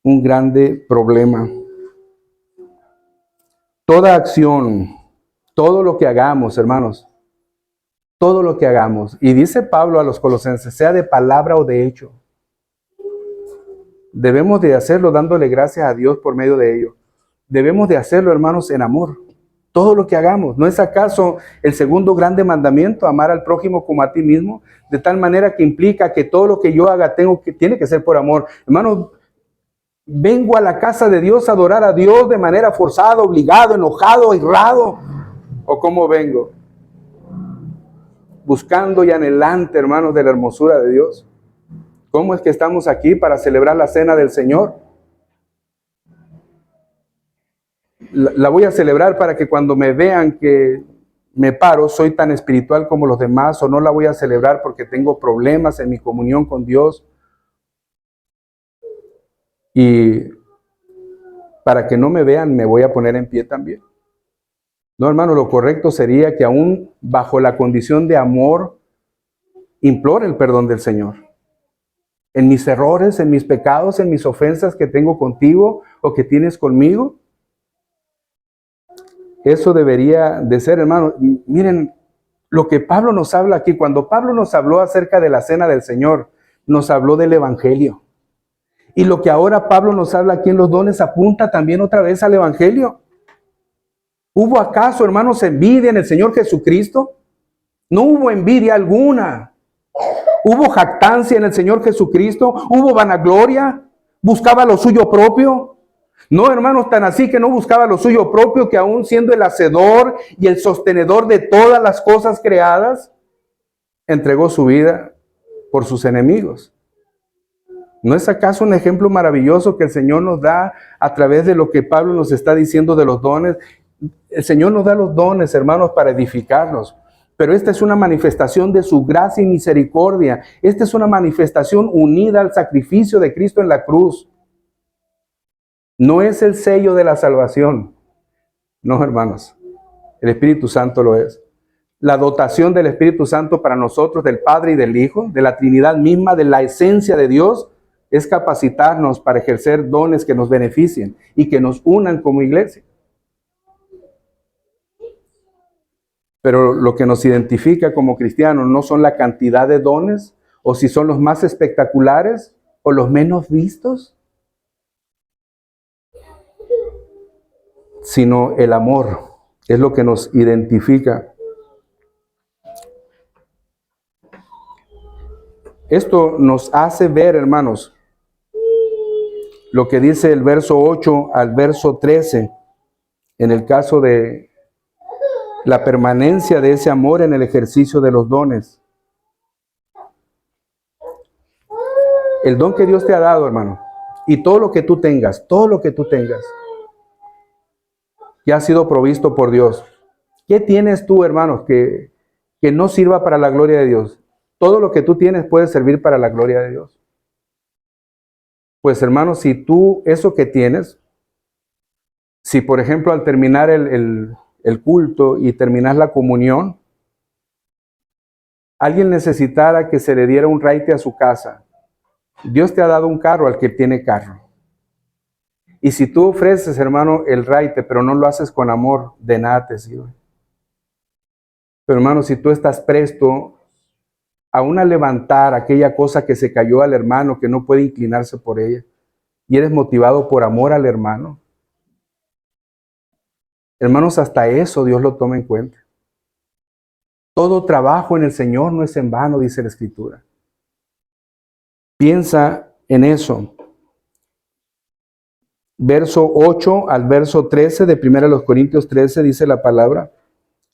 un grande problema. Toda acción, todo lo que hagamos, hermanos, todo lo que hagamos, y dice Pablo a los colosenses, sea de palabra o de hecho, debemos de hacerlo dándole gracias a Dios por medio de ello. Debemos de hacerlo, hermanos, en amor. Todo lo que hagamos. ¿No es acaso el segundo grande mandamiento, amar al prójimo como a ti mismo? De tal manera que implica que todo lo que yo haga tiene que ser por amor. Hermanos, vengo a la casa de Dios a adorar a Dios de manera forzada, obligado, enojado, irrado. ¿O cómo vengo? Buscando y anhelante, hermanos, de la hermosura de Dios. ¿Cómo es que estamos aquí para celebrar la cena del Señor? La voy a celebrar para que cuando me vean que me paro, soy tan espiritual como los demás, o no la voy a celebrar porque tengo problemas en mi comunión con Dios. Y para que no me vean, me voy a poner en pie también. No, hermano, lo correcto sería que aún bajo la condición de amor, implore el perdón del Señor. En mis errores, en mis pecados, en mis ofensas que tengo contigo o que tienes conmigo. Eso debería de ser, hermano. Miren lo que Pablo nos habla aquí. Cuando Pablo nos habló acerca de la cena del Señor, nos habló del Evangelio. Y lo que ahora Pablo nos habla aquí en los dones apunta también otra vez al Evangelio. ¿Hubo acaso, hermanos, envidia en el Señor Jesucristo? No hubo envidia alguna. ¿Hubo jactancia en el Señor Jesucristo? ¿Hubo vanagloria? ¿Buscaba lo suyo propio? No, hermanos, tan así que no buscaba lo suyo propio, que aún siendo el hacedor y el sostenedor de todas las cosas creadas, entregó su vida por sus enemigos. ¿No es acaso un ejemplo maravilloso que el Señor nos da a través de lo que Pablo nos está diciendo de los dones? El Señor nos da los dones, hermanos, para edificarnos. Pero esta es una manifestación de su gracia y misericordia. Esta es una manifestación unida al sacrificio de Cristo en la cruz. No es el sello de la salvación. No, hermanos. El Espíritu Santo lo es. La dotación del Espíritu Santo para nosotros, del Padre y del Hijo, de la Trinidad misma, de la esencia de Dios, es capacitarnos para ejercer dones que nos beneficien y que nos unan como iglesia. Pero lo que nos identifica como cristianos no son la cantidad de dones, o si son los más espectaculares o los menos vistos, sino el amor es lo que nos identifica. Esto nos hace ver, hermanos, lo que dice el verso 8 al verso 13, en el caso de la permanencia de ese amor en el ejercicio de los dones. El don que Dios te ha dado, hermano, y todo lo que tú tengas, que ha sido provisto por Dios. ¿Qué tienes tú, hermanos, que no sirva para la gloria de Dios? Todo lo que tú tienes puede servir para la gloria de Dios. Pues, hermanos, si tú, eso que tienes, si por ejemplo al terminar el culto y terminar la comunión, alguien necesitara que se le diera un raite a su casa, Dios te ha dado un carro al que tiene carro. Y si tú ofreces, hermano, el raite, pero no lo haces con amor, de nada te sirve. Pero, hermano, si tú estás presto aún a levantar aquella cosa que se cayó al hermano, que no puede inclinarse por ella, y eres motivado por amor al hermano, hermanos, hasta eso Dios lo toma en cuenta. Todo trabajo en el Señor no es en vano, dice la Escritura. Piensa en eso. Verso 8 al verso 13 de 1 Corintios 13 dice la palabra: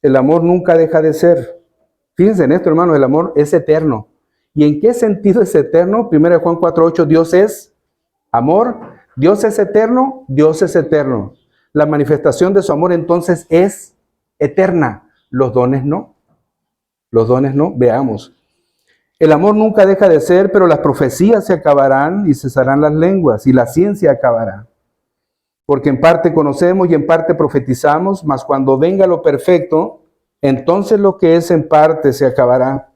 el amor nunca deja de ser. Fíjense en esto, hermanos, el amor es eterno. ¿Y en qué sentido es eterno? 1 Juan 4:8, Dios es amor. Dios es eterno, Dios es eterno. La manifestación de su amor entonces es eterna. Los dones no. Los dones no. Veamos. El amor nunca deja de ser, pero las profecías se acabarán y cesarán las lenguas, y la ciencia acabará. Porque en parte conocemos y en parte profetizamos, mas cuando venga lo perfecto, entonces lo que es en parte se acabará.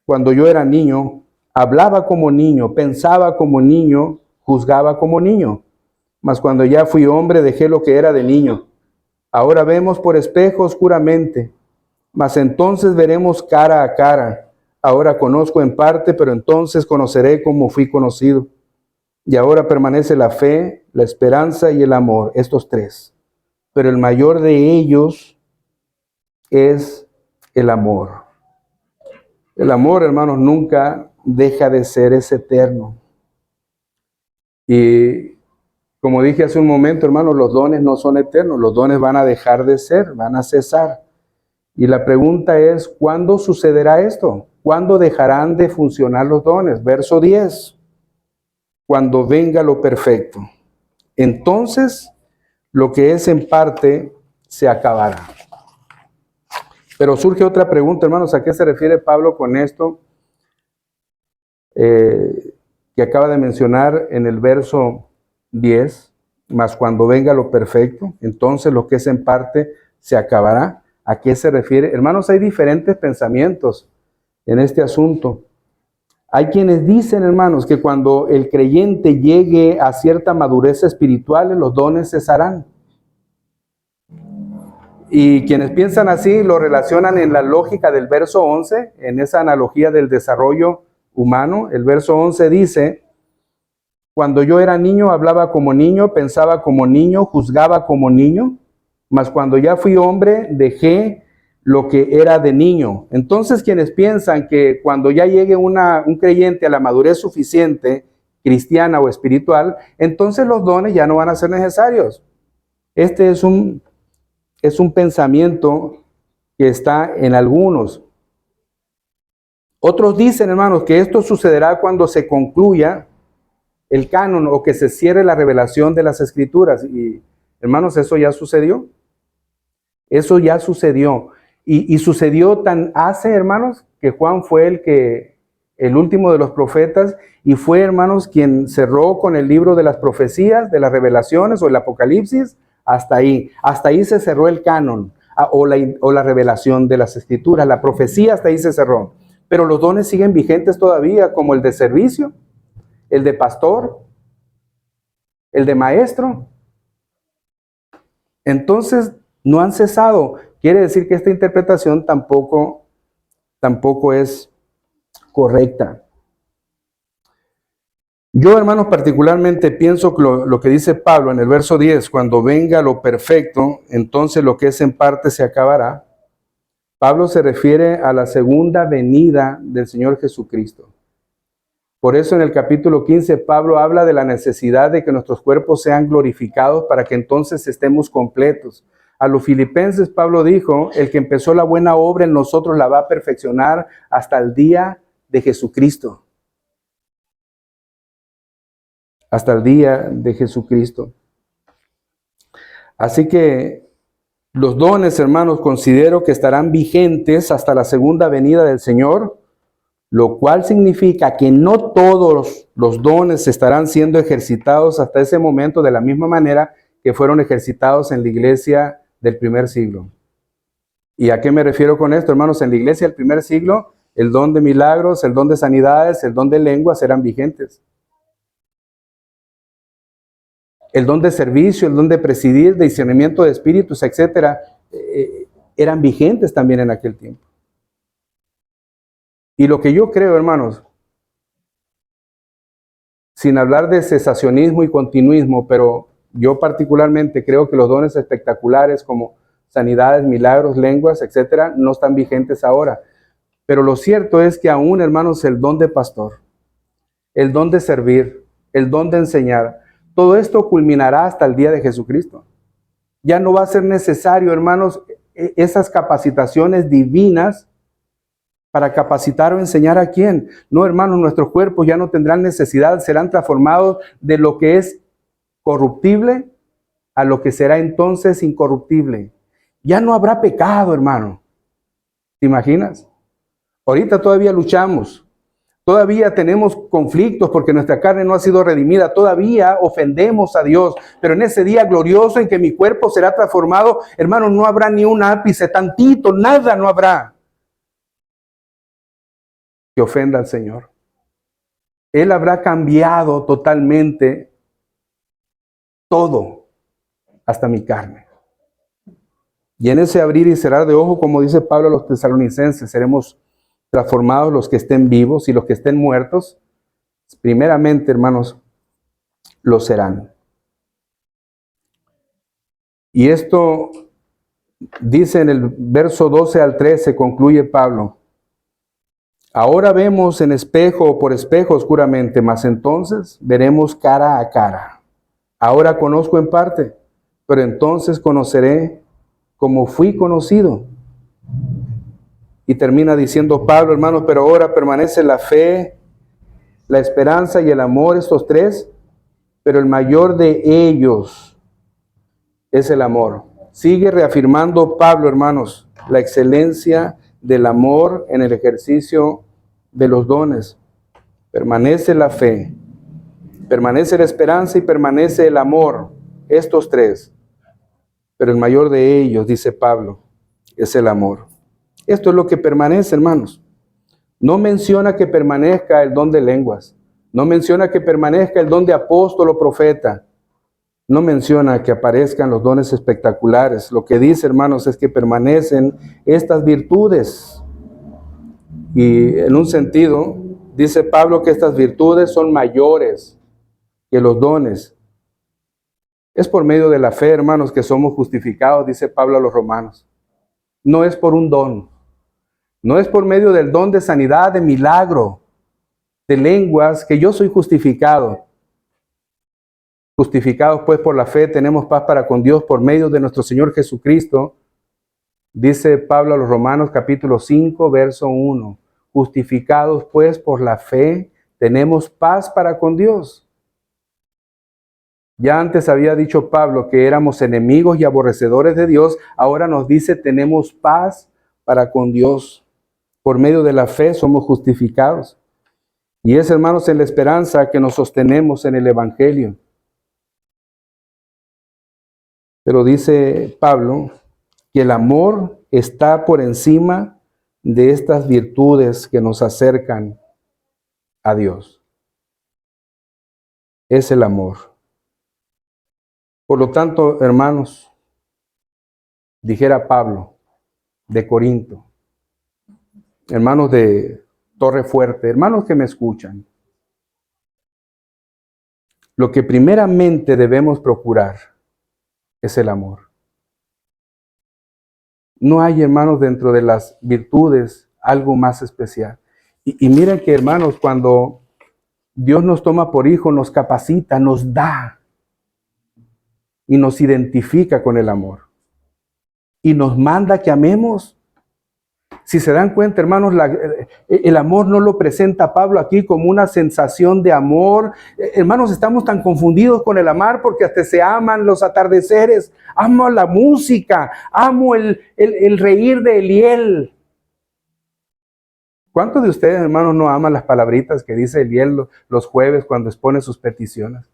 Cuando yo era niño, hablaba como niño, pensaba como niño, juzgaba como niño. Mas cuando ya fui hombre, dejé lo que era de niño. Ahora vemos por espejo oscuramente, mas entonces veremos cara a cara. Ahora conozco en parte, pero entonces conoceré como fui conocido. Y ahora permanece la fe, la esperanza y el amor, estos tres. Pero el mayor de ellos es el amor. El amor, hermanos, nunca deja de ser, es eterno. Y como dije hace un momento, hermanos, los dones no son eternos, los dones van a dejar de ser, van a cesar. Y la pregunta es, ¿cuándo sucederá esto? ¿Cuándo dejarán de funcionar los dones? Verso 10. Cuando venga lo perfecto. Entonces, lo que es en parte se acabará. Pero surge otra pregunta, hermanos, ¿a qué se refiere Pablo con esto que acaba de mencionar en el verso 10? Mas cuando venga lo perfecto, entonces lo que es en parte se acabará. ¿A qué se refiere? Hermanos, hay diferentes pensamientos en este asunto. Hay quienes dicen, hermanos, que cuando el creyente llegue a cierta madurez espiritual, los dones cesarán. Y quienes piensan así lo relacionan en la lógica del verso 11, en esa analogía del desarrollo humano. El verso 11 dice: cuando yo era niño, hablaba como niño, pensaba como niño, juzgaba como niño, mas cuando ya fui hombre, dejé lo que era de niño. Entonces, quienes piensan que cuando ya llegue un creyente a la madurez suficiente, cristiana o espiritual, entonces los dones ya no van a ser necesarios. Este es un pensamiento que está en algunos. Otros dicen, hermanos, que esto sucederá cuando se concluya el canon o que se cierre la revelación de las Escrituras. Y, hermanos, eso ya sucedió. Eso ya sucedió. Y sucedió tan hace, hermanos, que Juan fue el último de los profetas, y fue, hermanos, quien cerró con el libro de las profecías, de las revelaciones o el Apocalipsis, hasta ahí. Hasta ahí se cerró el canon o la revelación de las escrituras. La profecía hasta ahí se cerró. Pero los dones siguen vigentes todavía, como el de servicio, el de pastor, el de maestro. Entonces, no han cesado. Quiere decir que esta interpretación tampoco es correcta. Yo, hermanos, particularmente pienso que lo que dice Pablo en el verso 10, cuando venga lo perfecto, entonces lo que es en parte se acabará. Pablo se refiere a la segunda venida del Señor Jesucristo. Por eso en el capítulo 15 Pablo habla de la necesidad de que nuestros cuerpos sean glorificados para que entonces estemos completos. A los filipenses Pablo dijo, el que empezó la buena obra en nosotros la va a perfeccionar hasta el día de Jesucristo. Hasta el día de Jesucristo. Así que los dones, hermanos, considero que estarán vigentes hasta la segunda venida del Señor, lo cual significa que no todos los dones estarán siendo ejercitados hasta ese momento de la misma manera que fueron ejercitados en la iglesia del primer siglo. ¿Y a qué me refiero con esto, hermanos? En la iglesia del primer siglo, el don de milagros, el don de sanidades, el don de lenguas eran vigentes. El don de servicio, el don de presidir, de discernimiento de espíritus, etcétera, eran vigentes también en aquel tiempo. Y lo que yo creo, hermanos, sin hablar de cesacionismo y continuismo, pero yo particularmente creo que los dones espectaculares como sanidades, milagros, lenguas, etcétera, no están vigentes ahora. Pero lo cierto es que aún, hermanos, el don de pastor, el don de servir, el don de enseñar, todo esto culminará hasta el día de Jesucristo. Ya no va a ser necesario, hermanos, esas capacitaciones divinas para capacitar o enseñar a quién. No, hermanos, nuestros cuerpos ya no tendrán necesidad, serán transformados de lo que es corruptible a lo que será entonces incorruptible. Ya no habrá pecado, hermano. ¿Te imaginas? Ahorita todavía luchamos. Todavía tenemos conflictos porque nuestra carne no ha sido redimida. Todavía ofendemos a Dios. Pero en ese día glorioso en que mi cuerpo será transformado, hermano, no habrá ni un ápice, tantito, nada no habrá que ofenda al Señor. Él habrá cambiado totalmente todo, hasta mi carne. Y en ese abrir y cerrar de ojo, como dice Pablo a los tesalonicenses, seremos transformados los que estén vivos, y los que estén muertos, primeramente, hermanos, lo serán. Y esto dice en el verso 12 al 13, concluye Pablo: ahora vemos en espejo o por espejo oscuramente, mas entonces veremos cara a cara. Ahora conozco en parte, pero entonces conoceré como fui conocido. Y termina diciendo Pablo, hermanos, pero ahora permanece la fe, la esperanza y el amor, estos tres, pero el mayor de ellos es el amor. Sigue reafirmando Pablo, hermanos, la excelencia del amor en el ejercicio de los dones. Permanece la fe, permanece la esperanza y permanece el amor, estos tres. Pero el mayor de ellos, dice Pablo, es el amor. Esto es lo que permanece, hermanos. No menciona que permanezca el don de lenguas. No menciona que permanezca el don de apóstol o profeta. No menciona que aparezcan los dones espectaculares. Lo que dice, hermanos, es que permanecen estas virtudes. Y en un sentido, dice Pablo que estas virtudes son mayores que los dones. Es por medio de la fe, hermanos, que somos justificados, dice Pablo a los romanos. No es por un don. No es por medio del don de sanidad, de milagro, de lenguas, que yo soy justificado. Justificados pues por la fe, tenemos paz para con Dios por medio de nuestro Señor Jesucristo. Dice Pablo a los Romanos capítulo 5, verso 1. Justificados pues por la fe, tenemos paz para con Dios. Ya antes había dicho Pablo que éramos enemigos y aborrecedores de Dios. Ahora nos dice tenemos paz para con Dios. Por medio de la fe somos justificados. Y es, hermanos, en la esperanza que nos sostenemos en el Evangelio. Pero dice Pablo que el amor está por encima de estas virtudes que nos acercan a Dios. Es el amor. Por lo tanto, hermanos, dijera Pablo de Corinto, hermanos de Torre Fuerte, hermanos que me escuchan, lo que primeramente debemos procurar es el amor. No hay, hermanos, dentro de las virtudes algo más especial. Y miren que, hermanos, cuando Dios nos toma por hijo, nos capacita, nos da y nos identifica con el amor. Y nos manda que amemos. Si se dan cuenta, hermanos, el amor no lo presenta Pablo aquí como una sensación de amor. Hermanos, estamos tan confundidos con el amar porque hasta se aman los atardeceres. Amo la música, amo el reír de Eliel. ¿Cuántos de ustedes, hermanos, no aman las palabritas que dice Eliel los jueves cuando expone sus peticiones?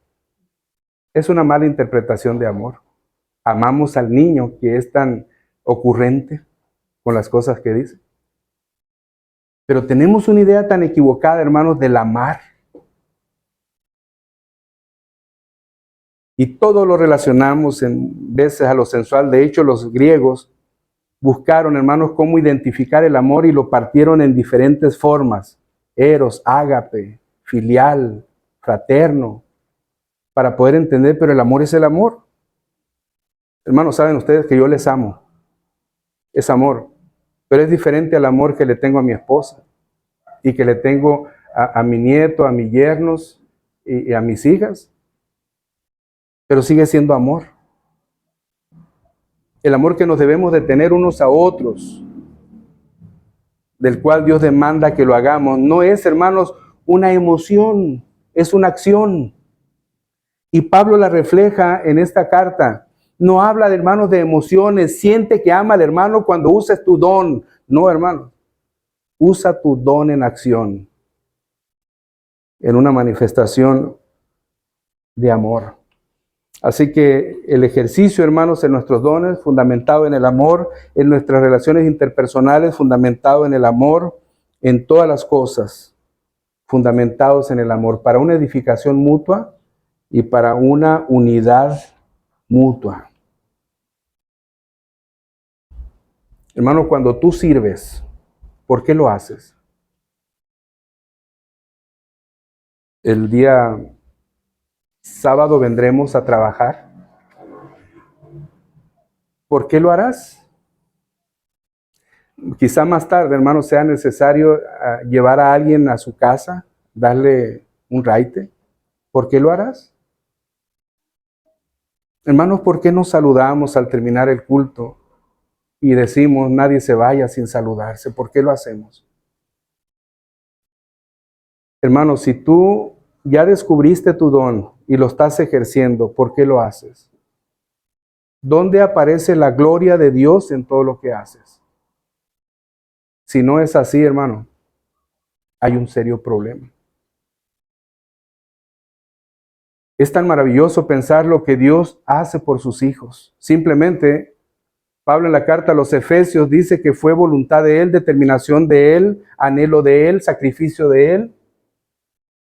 Es una mala interpretación de amor. Amamos al niño que es tan ocurrente con las cosas que dice. Pero tenemos una idea tan equivocada, hermanos, del amar. Y todo lo relacionamos en veces a lo sensual. De hecho, los griegos buscaron, hermanos, cómo identificar el amor y lo partieron en diferentes formas. Eros, ágape, filial, fraterno, para poder entender, pero el amor es el amor. Hermanos, saben ustedes que yo les amo. Es amor. Pero es diferente al amor que le tengo a mi esposa y que le tengo a mi nieto, a mis yernos y a mis hijas. Pero sigue siendo amor. El amor que nos debemos de tener unos a otros, del cual Dios demanda que lo hagamos, no es, hermanos, una emoción, es una acción. Y Pablo la refleja en esta carta. No habla de, hermanos, de emociones. Siente que ama al hermano cuando uses tu don. No, hermano. Usa tu don en acción, en una manifestación de amor. Así que el ejercicio, hermanos, en nuestros dones, fundamentado en el amor, en nuestras relaciones interpersonales, fundamentado en el amor, en todas las cosas, fundamentados en el amor, para una edificación mutua y para una unidad mutua. Hermano, cuando tú sirves, ¿por qué lo haces? El día sábado vendremos a trabajar. ¿Por qué lo harás? Quizá más tarde, hermano, sea necesario llevar a alguien a su casa, darle un raite. ¿Por qué lo harás? Hermanos, ¿por qué nos saludamos al terminar el culto y decimos nadie se vaya sin saludarse? ¿Por qué lo hacemos? Hermanos, si tú ya descubriste tu don y lo estás ejerciendo, ¿por qué lo haces? ¿Dónde aparece la gloria de Dios en todo lo que haces? Si no es así, hermano, hay un serio problema. Es tan maravilloso pensar lo que Dios hace por sus hijos. Simplemente, Pablo en la carta a los Efesios dice que fue voluntad de Él, determinación de Él, anhelo de Él, sacrificio de Él,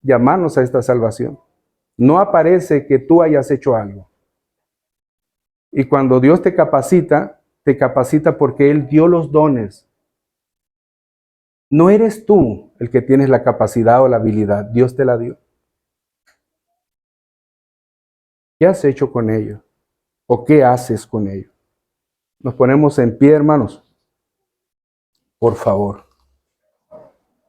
llamarnos a esta salvación. No aparece que tú hayas hecho algo. Y cuando Dios te capacita porque Él dio los dones. No eres tú el que tienes la capacidad o la habilidad, Dios te la dio. ¿Qué has hecho con ello? ¿O qué haces con ello? Nos ponemos en pie, hermanos. Por favor.